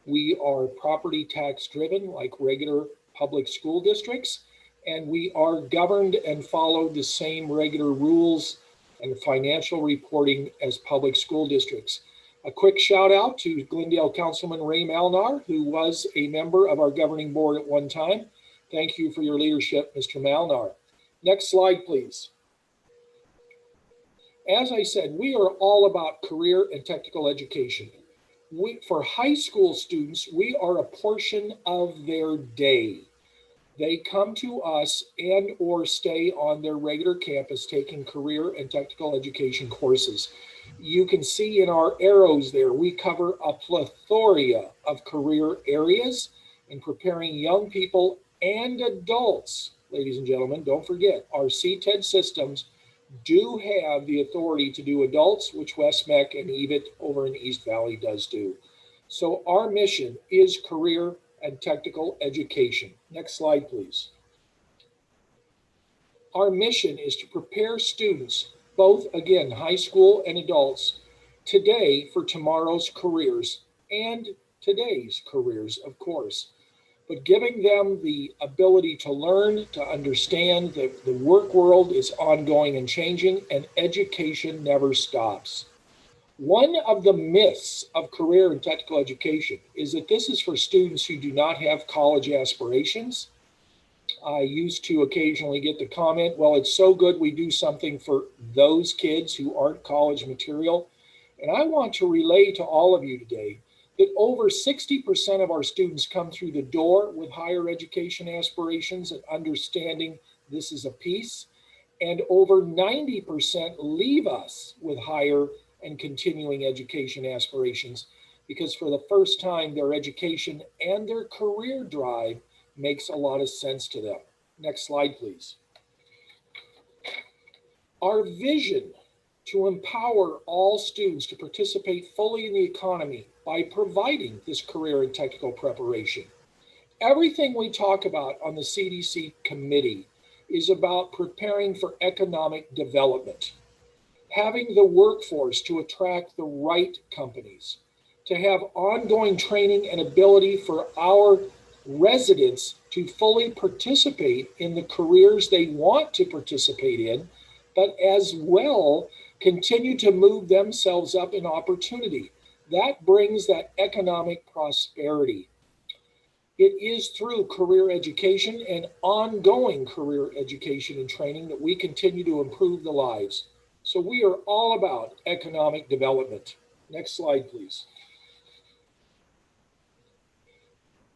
We are property tax driven like regular public school districts, and we are governed and follow the same regular rules and financial reporting as public school districts. A quick shout out to Glendale Councilman Ray Malnar, who was a member of our governing board at one time. Thank you for your leadership, Mr. Malnar. Next slide, please. As I said, we are all about career and technical education. For high school students, we are a portion of their day. They come to us and or stay on their regular campus taking career and technical education courses. You can see in our arrows there, we cover a plethora of career areas in preparing young people and adults. Ladies and gentlemen, don't forget, our CTED systems do have the authority to do adults, which Hvac and EVIT over in East Valley does do. So our mission is career and technical education. Next slide, please. Our mission is to prepare students, both, again, high school and adults, today for tomorrow's careers and today's careers, of course, but giving them the ability to learn, to understand that the work world is ongoing and changing, and education never stops. One of the myths of career and technical education is that this is for students who do not have college aspirations. I used to occasionally get the comment, well, it's so good we do something for those kids who aren't college material. And I want to relay to all of you today that over 60% of our students come through the door with higher education aspirations and understanding this is a piece, and over 90% leave us with higher and continuing education aspirations because for the first time their education and their career drive makes a lot of sense to them. Next slide, please. Our vision to empower all students to participate fully in the economy by providing this career and technical preparation. Everything we talk about on the CDC committee is about preparing for economic development, having the workforce to attract the right companies, to have ongoing training and ability for our residents to fully participate in the careers they want to participate in, but as well continue to move themselves up in opportunity. That brings that economic prosperity. It is through career education and ongoing career education and training that we continue to improve the lives. So we are all about economic development. Next slide, please.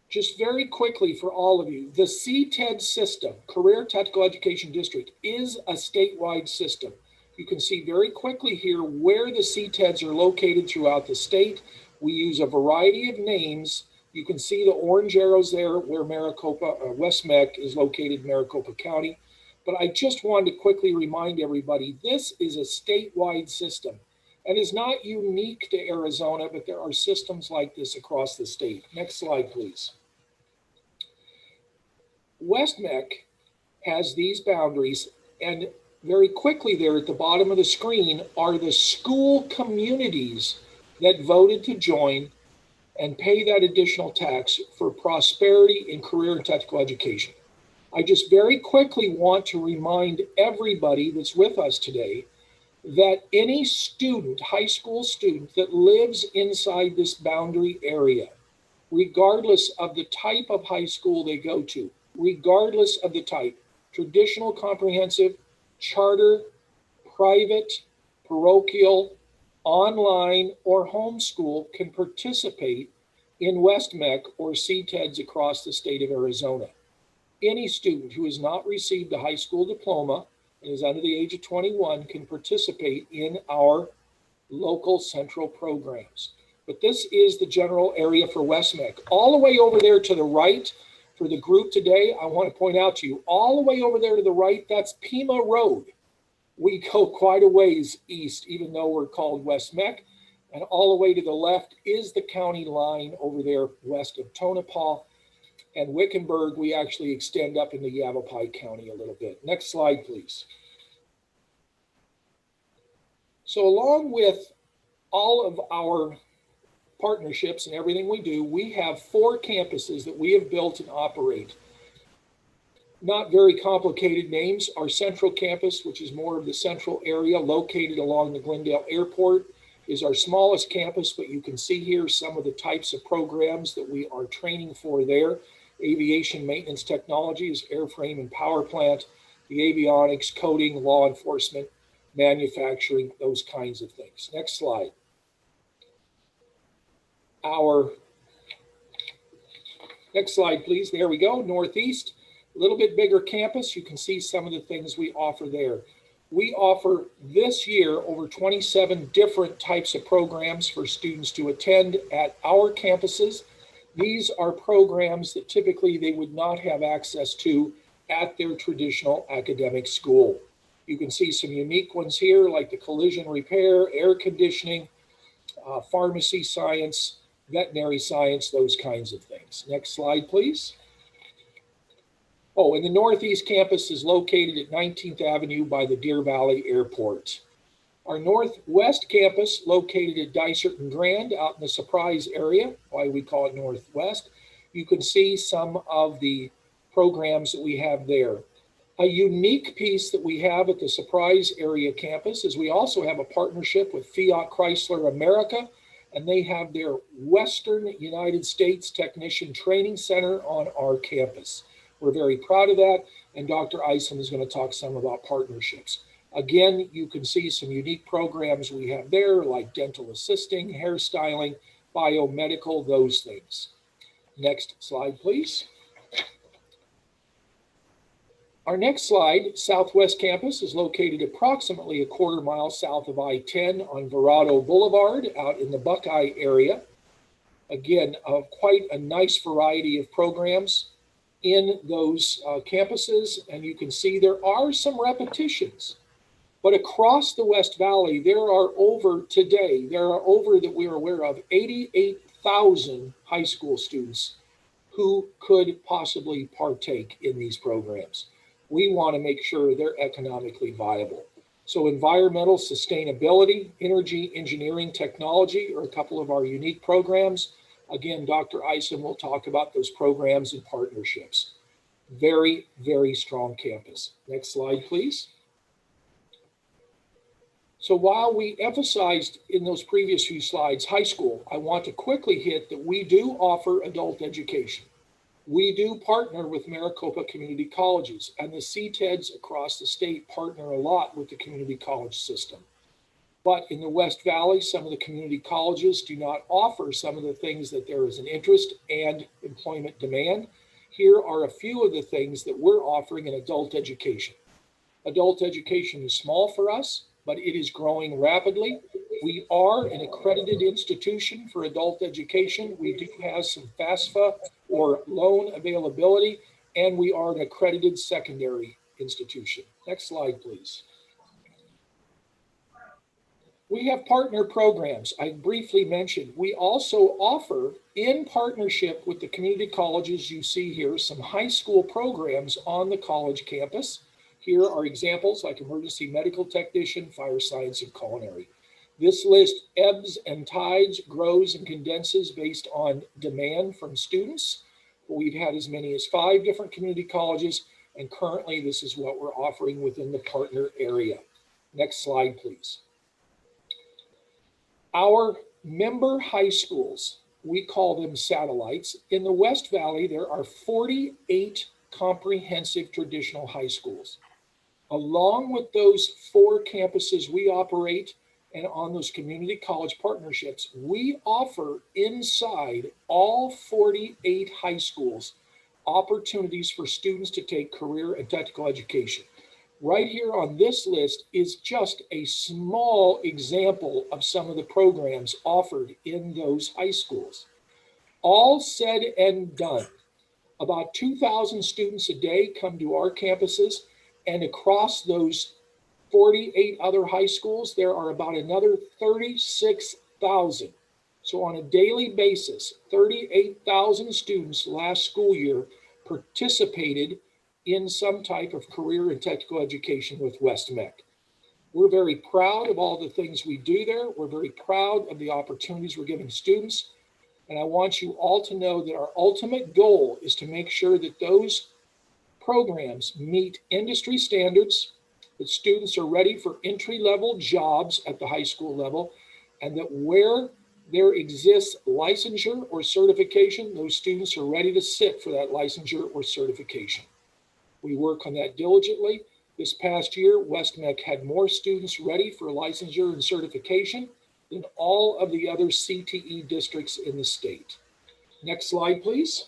Just very quickly for all of you, the CTED system, Career Technical Education District, is a statewide system. You can see very quickly here where the CTEDs are located throughout the state. We use a variety of names. You can see the orange arrows there where Maricopa, Westmec is located in Maricopa County. But I just wanted to quickly remind everybody, this is a statewide system. And is not unique to Arizona, but there are systems like this across the state. Next slide, please. Westmec has these boundaries, and very quickly there at the bottom of the screen are the school communities that voted to join and pay that additional tax for prosperity in career and technical education. I just very quickly want to remind everybody that's with us today that any student, high school student that lives inside this boundary area, regardless of the type of high school they go to, regardless of the type, traditional, comprehensive, charter, private, parochial, online, or homeschool, can participate in Westmec or CTEDs across the state of Arizona. Any student who has not received a high school diploma and is under the age of 21 can participate in our local central programs. But this is the general area for Westmec. All the way over there to the right, for the group today, I want to point out to you, all the way over there to the right, that's Pima Road. We go quite a ways east, even though we're called Westmec. And all the way to the left is the county line over there west of Tonopah. And Wickenburg, we actually extend up into Yavapai County a little bit. Next slide, please. So along with all of our partnerships and everything we do, we have 4 campuses that we have built and operate. Not very complicated names. Our central campus, which is more of the central area located along the Glendale Airport, is our smallest campus, but you can see here some of the types of programs that we are training for there. Aviation maintenance technologies, airframe and power plant, the avionics, coding, law enforcement, manufacturing, those kinds of things. Next slide. Next slide, please. There we go. Northeast, a little bit bigger campus. You can see some of the things we offer there. We offer this year over 27 different types of programs for students to attend at our campuses. These are programs that typically they would not have access to at their traditional academic school. You can see some unique ones here, like the collision repair, air conditioning, pharmacy science, veterinary science, those kinds of things. Next slide, please. Oh, and the Northeast campus is located at 19th Avenue by the Deer Valley Airport. Our Northwest campus, located at Dysart and Grand out in the Surprise area, why we call it Northwest. You can see some of the programs that we have there. A unique piece that we have at the Surprise area campus is we also have a partnership with Hvac Chrysler America, and they have their Western United States Technician Training Center on our campus. We're very proud of that, and Dr. Isom is going to talk some about partnerships. Again, you can see some unique programs we have there, like dental assisting, hairstyling, biomedical, those things. Next slide, please. Our next slide, Southwest Campus, is located approximately a quarter mile south of I-10 on Verado Boulevard out in the Buckeye area. Again, quite a nice variety of programs in those campuses, and you can see there are some repetitions. But across the West Valley, there are over that we are aware of 88,000 high school students who could possibly partake in these programs. We want to make sure they're economically viable. So environmental sustainability, energy, engineering, technology are a couple of our unique programs. Again, Dr. Isom will talk about those programs and partnerships. Very, very strong campus. Next slide, please. So while we emphasized in those previous few slides high school, I want to quickly hit that we do offer adult education. We do partner with Maricopa Community Colleges, and the CTEDs across the state partner a lot with the community college system. But in the West Valley, some of the community colleges do not offer some of the things that there is an interest and employment demand. Here are a few of the things that we're offering in adult education. Adult education is small for us, but it is growing rapidly. We are an accredited institution for adult education. We do have some FAFSA or loan availability, and we are an accredited secondary institution. Next slide, please. We have partner programs. I briefly mentioned. We also offer, in partnership with the community colleges you see here, some high school programs on the college campus. Here are examples like emergency medical technician, fire science, and culinary. This list ebbs and tides, grows and condenses based on demand from students. We've had as many as 5 different community colleges, and currently this is what we're offering within the partner area. Next slide, please. Our member high schools, we call them satellites. In the West Valley, there are 48 comprehensive traditional high schools. Along with those 4 campuses we operate and on those community college partnerships, we offer inside all 48 high schools opportunities for students to take career and technical education. Right here on this list is just a small example of some of the programs offered in those high schools. All said and done, about 2,000 students a day come to our campuses, and across those 48 other high schools, there are about another 36,000. So on a daily basis, 38,000 students last school year participated in some type of career and technical education with WestMech. We're very proud of all the things we do there. We're very proud of the opportunities we're giving students. And I want you all to know that our ultimate goal is to make sure that those programs meet industry standards, that students are ready for entry-level jobs at the high school level, and that where there exists licensure or certification, those students are ready to sit for that licensure or certification. We work on that diligently. This past year, WestMech had more students ready for licensure and certification than all of the other CTE districts in the state. Next slide, please.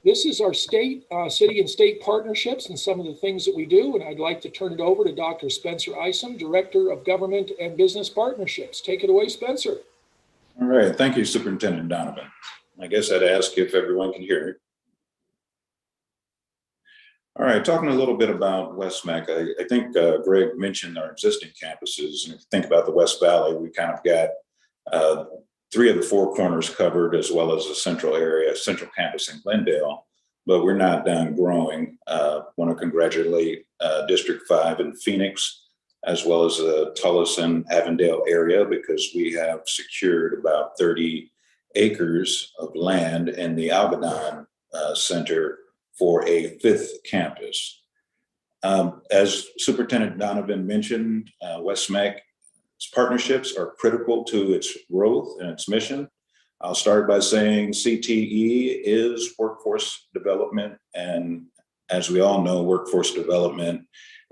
This is our state, city and state partnerships and some of the things that we do. And I'd like to turn it over to Dr. Spencer Isom, Director of Government and Business Partnerships. Take it away, Spencer. All right. Thank you, Superintendent Donovan. I guess I'd ask if everyone can hear me. All right, talking a little bit about WestMech, I think Greg mentioned our existing campuses. And if you think about the West Valley, we kind of got 3 of the 4 corners covered, as well as a central area, central campus in Glendale, but we're not done growing. Want to congratulate District 5 in Phoenix, as well as the Tullison Avondale area, because we have secured about 30 acres of land in the Algodon Center for a 5th campus. As Superintendent Donovan mentioned, WestMech's partnerships are critical to its growth and its mission. I'll start by saying CTE is workforce development, and as we all know, workforce development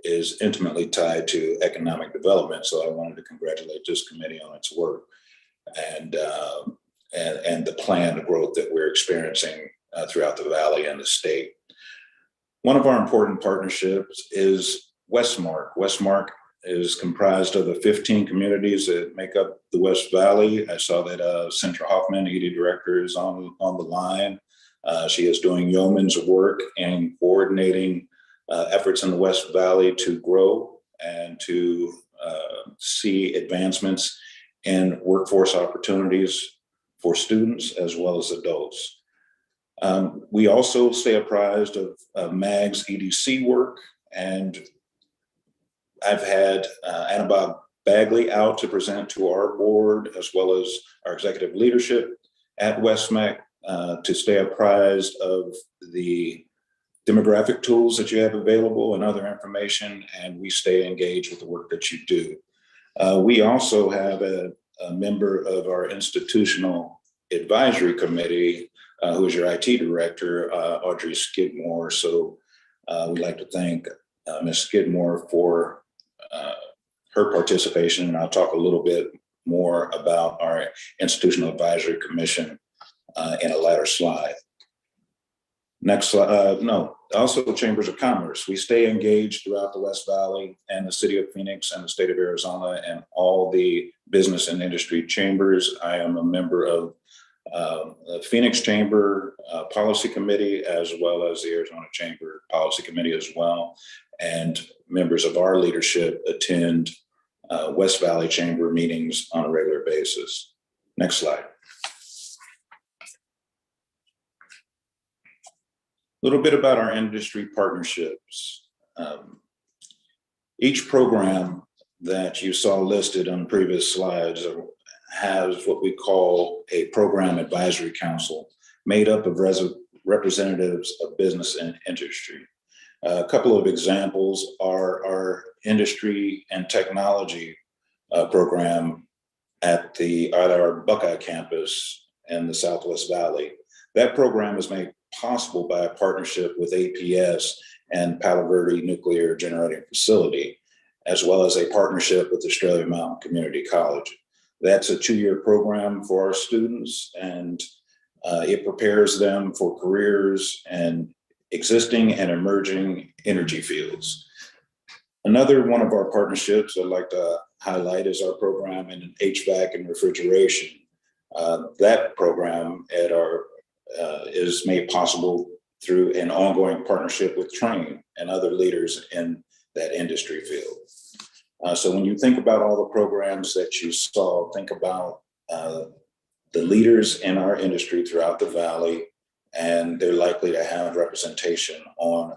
is intimately tied to economic development. So I wanted to congratulate this committee on its work and the planned growth that we're experiencing throughout the valley and the state. One of our important partnerships is Westmark. Westmark is comprised of the 15 communities that make up the West Valley. I saw that Centra Hoffman, ED Director, is on the line. She is doing yeoman's work and coordinating efforts in the West Valley to grow and to see advancements in workforce opportunities for students as well as adults. We also stay apprised of MAG's EDC work, and I've had Annabelle Bagley out to present to our board as well as our executive leadership at WestMech to stay apprised of the demographic tools that you have available and other information, and we stay engaged with the work that you do. We also have a member of our institutional Advisory Committee, who is your IT Director, Audrey Skidmore. So we'd like to thank Ms. Skidmore for her participation, and I'll talk a little bit more about our Institutional Advisory Commission in a later slide. Next slide. Also Chambers of Commerce. We stay engaged throughout the West Valley and the city of Phoenix and the state of Arizona and all the business and industry chambers. I am a member of the Phoenix Chamber Policy Committee, as well as the Arizona Chamber Policy Committee as well. And members of our leadership attend West Valley Chamber meetings on a regular basis. Next slide. A little bit about our industry partnerships. Each program that you saw listed on previous slides has what we call a program advisory council made up of representatives of business and industry. A couple of examples are our industry and technology program at our Buckeye campus in the Southwest Valley. That program is made possible by a partnership with APS and Palo Verde Nuclear Generating Facility, as well as a partnership with Australia Mountain Community College. That's a 2-year program for our students, and it prepares them for careers and existing and emerging energy fields. Another one of our partnerships I'd like to highlight is our program in HVAC and refrigeration. That program at our is made possible through an ongoing partnership with Train and other leaders in that industry field. So when you think about all the programs that you saw, think about the leaders in our industry throughout the Valley, and they're likely to have representation on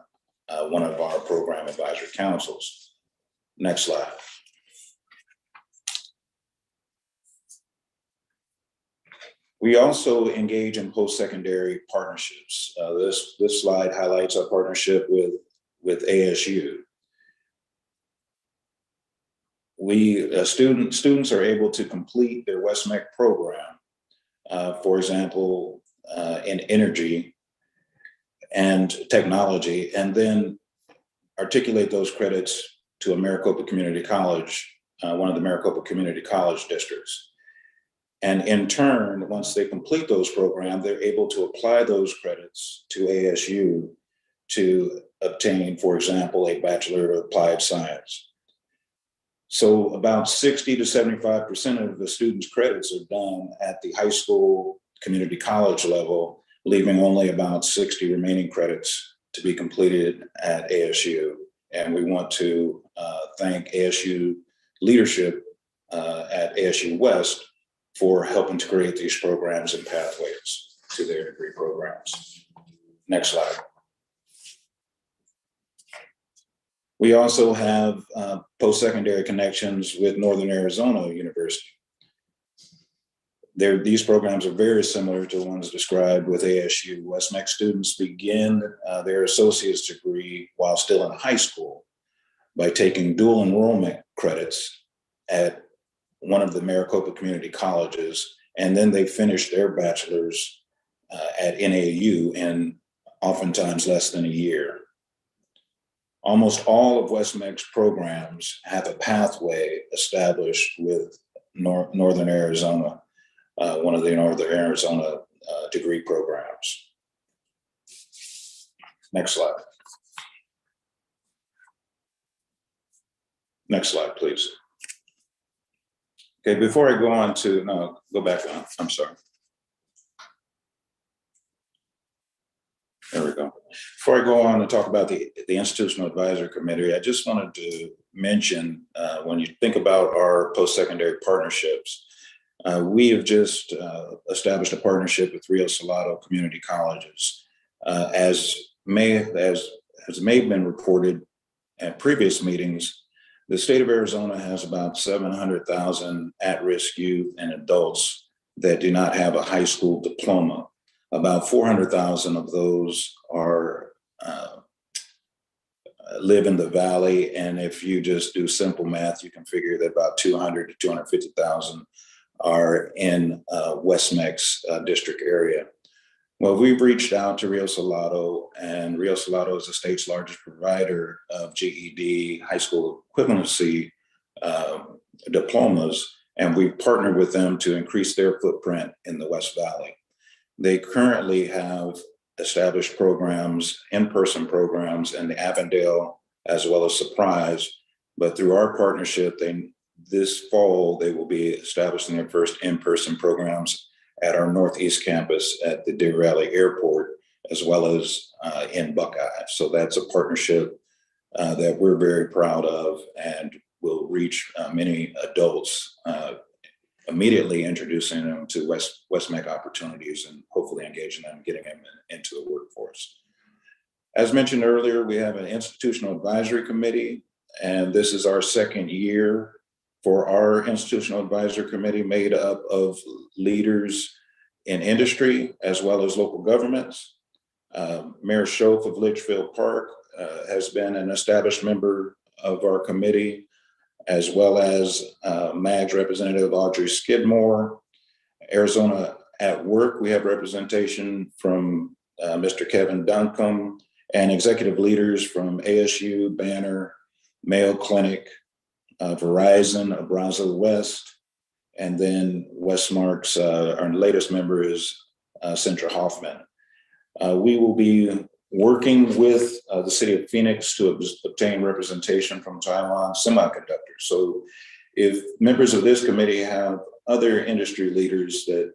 one of our program advisory councils. Next slide. We also engage in post-secondary partnerships. This slide highlights our partnership with ASU. Students are able to complete their WestMech program, for example, in energy and technology, and then articulate those credits to a Maricopa Community College, one of the Maricopa Community College districts. And in turn, once they complete those programs, they're able to apply those credits to ASU to obtain, for example, a Bachelor of Applied Science. So about 60 to 75% of the students' credits are done at the high school community college level, leaving only about 60 remaining credits to be completed at ASU. And we want to thank ASU leadership at ASU West for helping to create these programs and pathways to their degree programs. Next slide. We also have post-secondary connections with Northern Arizona University. These programs are very similar to the ones described with ASU. WestMech students begin their associate's degree while still in high school by taking dual enrollment credits at one of the Maricopa community colleges, and then they finish their bachelor's at NAU in oftentimes less than a year. Almost all of WestMech's programs have a pathway established with Northern Arizona, one of the Northern Arizona degree programs. Next slide. Next slide, please. Okay, before I go on to, no, go back on, I'm sorry. There we go. Before I go on and talk about the Institutional Advisory Committee, I just wanted to mention when you think about our post-secondary partnerships, we have just established a partnership with Rio Salado Community Colleges. As may have been reported at previous meetings, the state of Arizona has about 700,000 at-risk youth and adults that do not have a high school diploma. About 400,000 of those live in the Valley, and if you just do simple math, you can figure that about 200 to 250,000 are in Westmac's district area. Well, we've reached out to Rio Salado, and Rio Salado is the state's largest provider of GED high school equivalency diplomas, and we've partnered with them to increase their footprint in the West Valley. They currently have established programs, in-person programs in Avondale as well as Surprise, but through our partnership, this fall, they will be establishing their first in-person programs at our Northeast campus at the Deer Valley Airport, as well as in Buckeye. So that's a partnership that we're very proud of and will reach many adults, immediately introducing them to Westmac opportunities and hopefully engaging them, getting them into the workforce. As mentioned earlier, we have an institutional advisory committee, and this is our second year for our institutional advisory committee, made up of leaders in industry as well as local governments. Mayor Schoaf of Litchfield Park has been an established member of our committee, as well as MAG's representative Audrey Skidmore. Arizona at Work, we have representation from Mr. Kevin Duncombe and executive leaders from ASU, Banner, Mayo Clinic, Verizon, Abraza West, and then Westmark's, our latest member is Centra Hoffman. We will be working with the city of Phoenix to obtain representation from Taiwan Semiconductor. So if members of this committee have other industry leaders that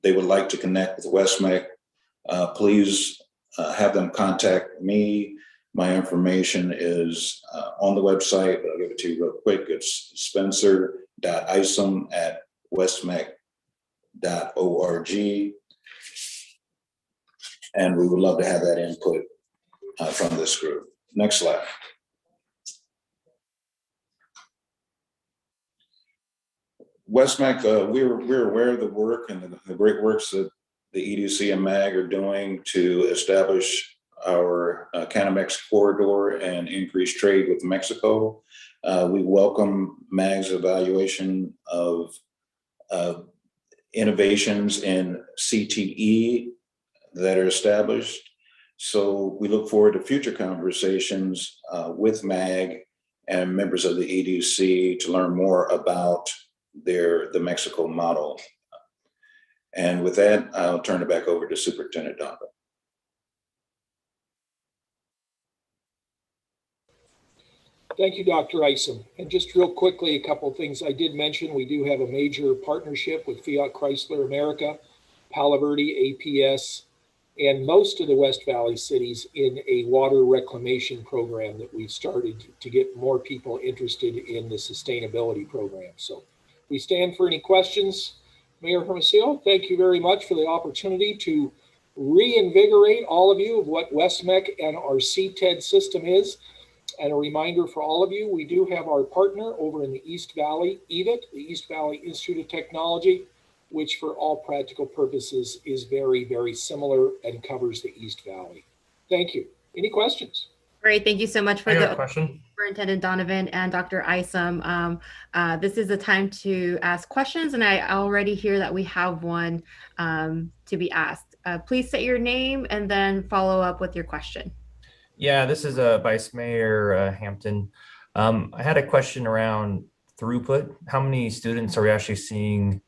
they would like to connect with Westmac, please have them contact me. My information is on the website, but I'll give it to you real quick. It's spencer.isom@westmac.org. And we would love to have that input from this group. Next slide. Westmac, we're aware of the work and the great works that the EDC and MAG are doing to establish our Canamex corridor and increase trade with Mexico. We welcome MAG's evaluation of innovations in CTE that are established. So we look forward to future conversations with MAG and members of the EDC to learn more about the Mexico model. And with that, I'll turn it back over to Superintendent Donovan. Thank you, Dr. Isom. And just real quickly, a couple of things I did mention. We do have a major partnership with Fiat Chrysler America, Palo Verde, APS, and most of the West Valley cities in a water reclamation program that we've started to get more people interested in the sustainability program. So we stand for any questions. Mayor Hermosillo, thank you very much for the opportunity to reinvigorate all of you of what Westmac and our CTED system is. And a reminder for all of you, we do have our partner over in the East Valley, EVIT, the East Valley Institute of Technology, which for all practical purposes is very, very similar and covers the East Valley. Thank you. Any questions? Great. Thank you so much for the question. Superintendent Donovan and Dr. Isom. This is the time to ask questions, and I already hear that we have one to be asked. Please state your name and then follow up with your question. Yeah, this is Vice Mayor Hampton. I had a question around throughput. How many students are we actually seeing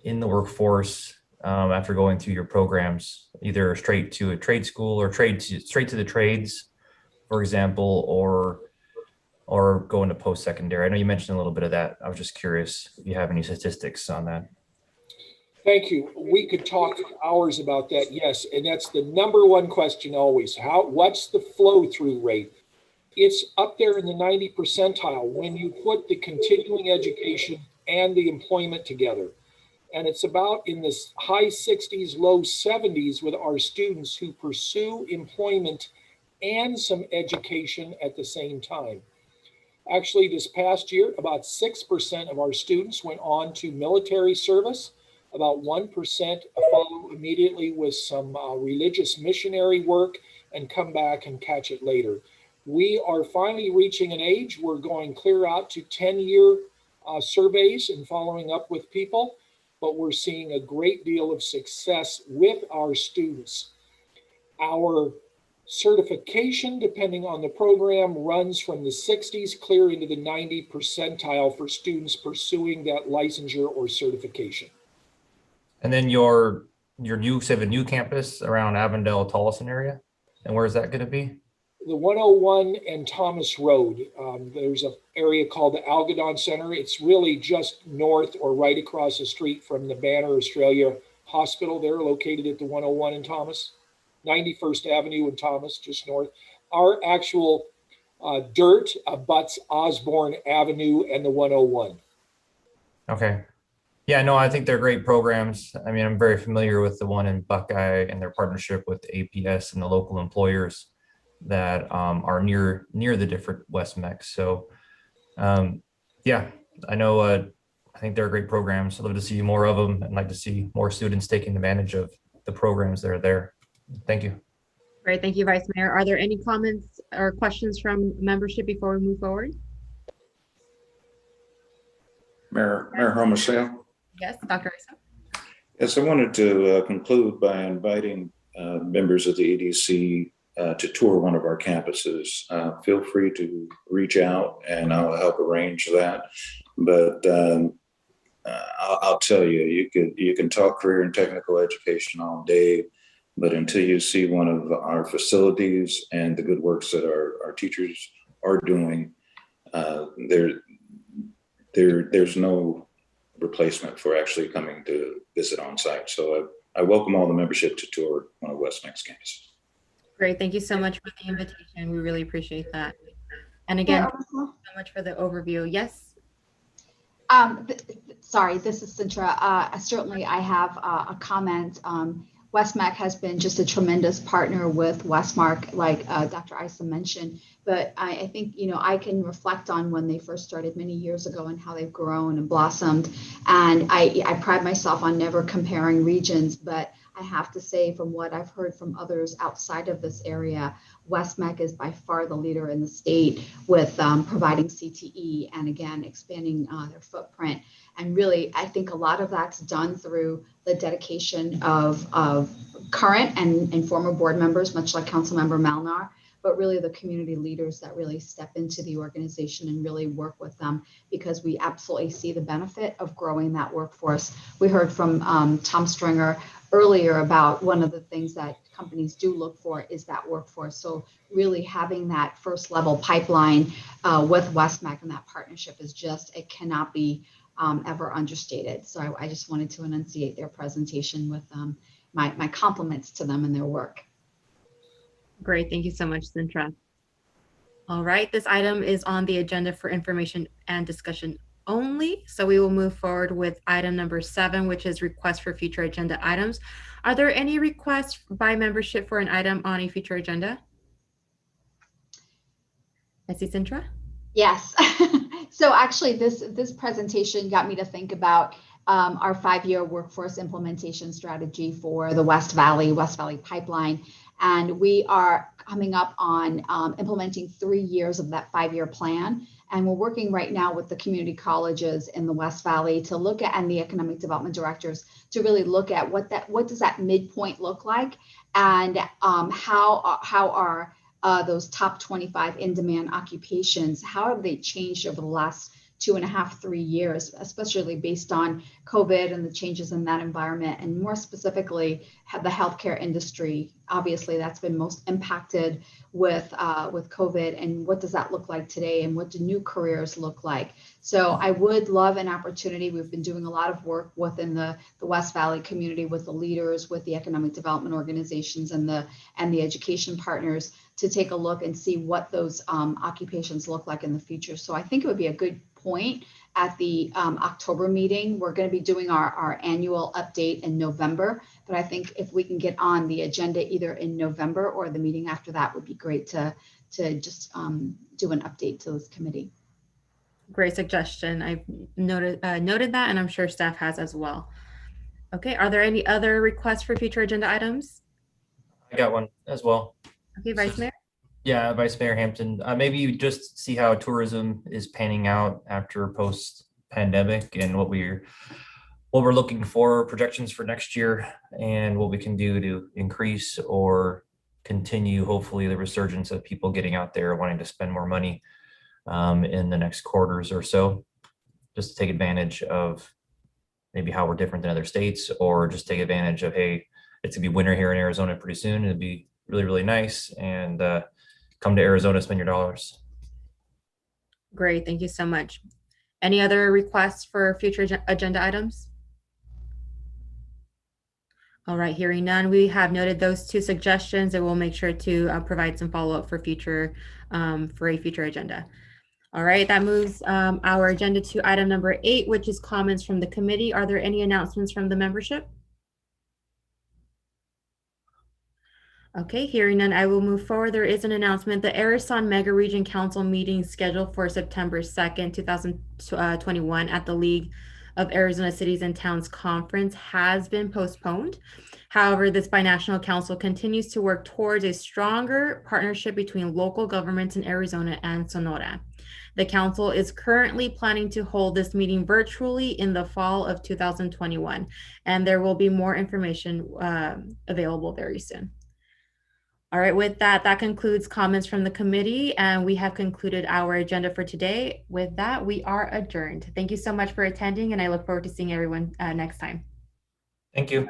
in the workforce after going through your programs, either straight to a trade school or straight to the trades, for example, or going to post-secondary? I know you mentioned a little bit of that. I was just curious if you have any statistics on that. Thank you. We could talk for hours about that, yes. And that's the number one question always. What's the flow through rate? It's up there in the 90 percentile when you put the continuing education and the employment together. And it's about in the high 60s, low 70s with our students who pursue employment and some education at the same time. Actually, this past year, about 6% of our students went on to military service. About 1% follow immediately with some religious missionary work and come back and catch it later. We are finally reaching an age, we're going clear out to 10-year surveys and following up with people, but we're seeing a great deal of success with our students. Our certification, depending on the program, runs from the 60s clear into the 90 percentile for students pursuing that licensure or certification. And then you have a new campus around Avondale, Tolleson area. And where is that going to be? The 101 and Thomas Road. There's an area called the Algodon Center. It's really just north or right across the street from the Banner Australia Hospital. They're located at the 101 in Thomas, 91st Avenue in Thomas, just north. Our actual dirt abuts Osborne Avenue and the 101. Okay. Yeah, no, I think they're great programs. I mean, I'm very familiar with the one in Buckeye and their partnership with the APS and the local employers that are near the different WestMecs. So yeah, I know, I think they're great programs. I'd love to see more of them and like to see more students taking advantage of the programs that are there. Thank you. Great, thank you, Vice Mayor. Are there any comments or questions from membership before we move forward? Mayor Homosale. Yes, Dr. Isa. Yes, I wanted to conclude by inviting members of the EDC to tour one of our campuses. Feel free to reach out and I'll help arrange that. But I'll tell you, you can talk career and technical education all day, but until you see one of our facilities and the good works that our teachers are doing, there's no replacement for actually coming to visit on site. So I welcome all the membership to tour one of WestMecs campuses. Great, thank you so much for the invitation. We really appreciate that. And again, thank you so much for the overview. Yes. Sorry, this is Sintra. Certainly I have a comment. WestMec has been just a tremendous partner with Westmark, like Dr. Isa mentioned. But I think, I can reflect on when they first started many years ago and how they've grown and blossomed. And I pride myself on never comparing regions, but I have to say, from what I've heard from others outside of this area, WestMec is by far the leader in the state with providing CTE and, again, expanding their footprint. And really, I think a lot of that's done through the dedication of current and former board members, much like Councilmember Malnar, but really the community leaders that really step into the organization and really work with them, because we absolutely see the benefit of growing that workforce. We heard from Tom Stringer earlier about one of the things that companies do look for is that workforce. So really having that first level pipeline with WestMec and that partnership is just, it cannot be ever understated. So I just wanted to enunciate their presentation with my compliments to them and their work. Great, thank you so much, Sintra. All right, this item is on the agenda for information and discussion only. So we will move forward with item number 7, which is request for future agenda items. Are there any requests by membership for an item on a future agenda? I see Sintra. Yes. So actually this presentation got me to think about our 5-year workforce implementation strategy for the West Valley pipeline. And we are coming up on implementing 3 years of that 5-year plan. And we're working right now with the community colleges in the West Valley to look at, and the economic development directors to really look at what does that midpoint look like, and how are those top 25 in-demand occupations, how have they changed over the last 2.5, 3 years, especially based on COVID and the changes in that environment, and more specifically, the healthcare industry. Obviously, that's been most impacted with COVID, and what does that look like today, and what do new careers look like? So I would love an opportunity. We've been doing a lot of work within the West Valley community with the leaders, with the economic development organizations and the education partners to take a look and see what those occupations look like in the future. So I think it would be a good point at the October meeting. We're going to be doing our annual update in November, but I think if we can get on the agenda either in November or the meeting after that would be great to just do an update to this committee. Great suggestion. I've noted that, and I'm sure staff has as well. Okay, are there any other requests for future agenda items? I got one as well. Okay, Vice Mayor. Yeah, Vice Mayor Hampton, maybe you just see how tourism is panning out after post pandemic and what we're looking for, projections for next year, and what we can do to increase or continue, hopefully, the resurgence of people getting out there wanting to spend more money in the next quarters or so, just to take advantage of maybe how we're different than other states, or just take advantage of, hey, it's gonna be winter here in Arizona pretty soon. It'd be really, really nice. And come to Arizona, spend your dollars. Great, thank you so much. Any other requests for future agenda items? All right, hearing none, we have noted those two suggestions and we'll make sure to provide some follow-up for a future agenda. All right, that moves our agenda to item number 8, which is comments from the committee. Are there any announcements from the membership? Okay, hearing none, I will move forward. There is an announcement. The Arizona Mega Region Council meeting scheduled for September 2nd, 2021 at the League of Arizona Cities and Towns Conference has been postponed. However, this binational council continues to work towards a stronger partnership between local governments in Arizona and Sonora. The council is currently planning to hold this meeting virtually in the fall of 2021, and there will be more information available very soon. All right, with that, that concludes comments from the committee, and we have concluded our agenda for today. With that, we are adjourned. Thank you so much for attending, and I look forward to seeing everyone next time. Thank you.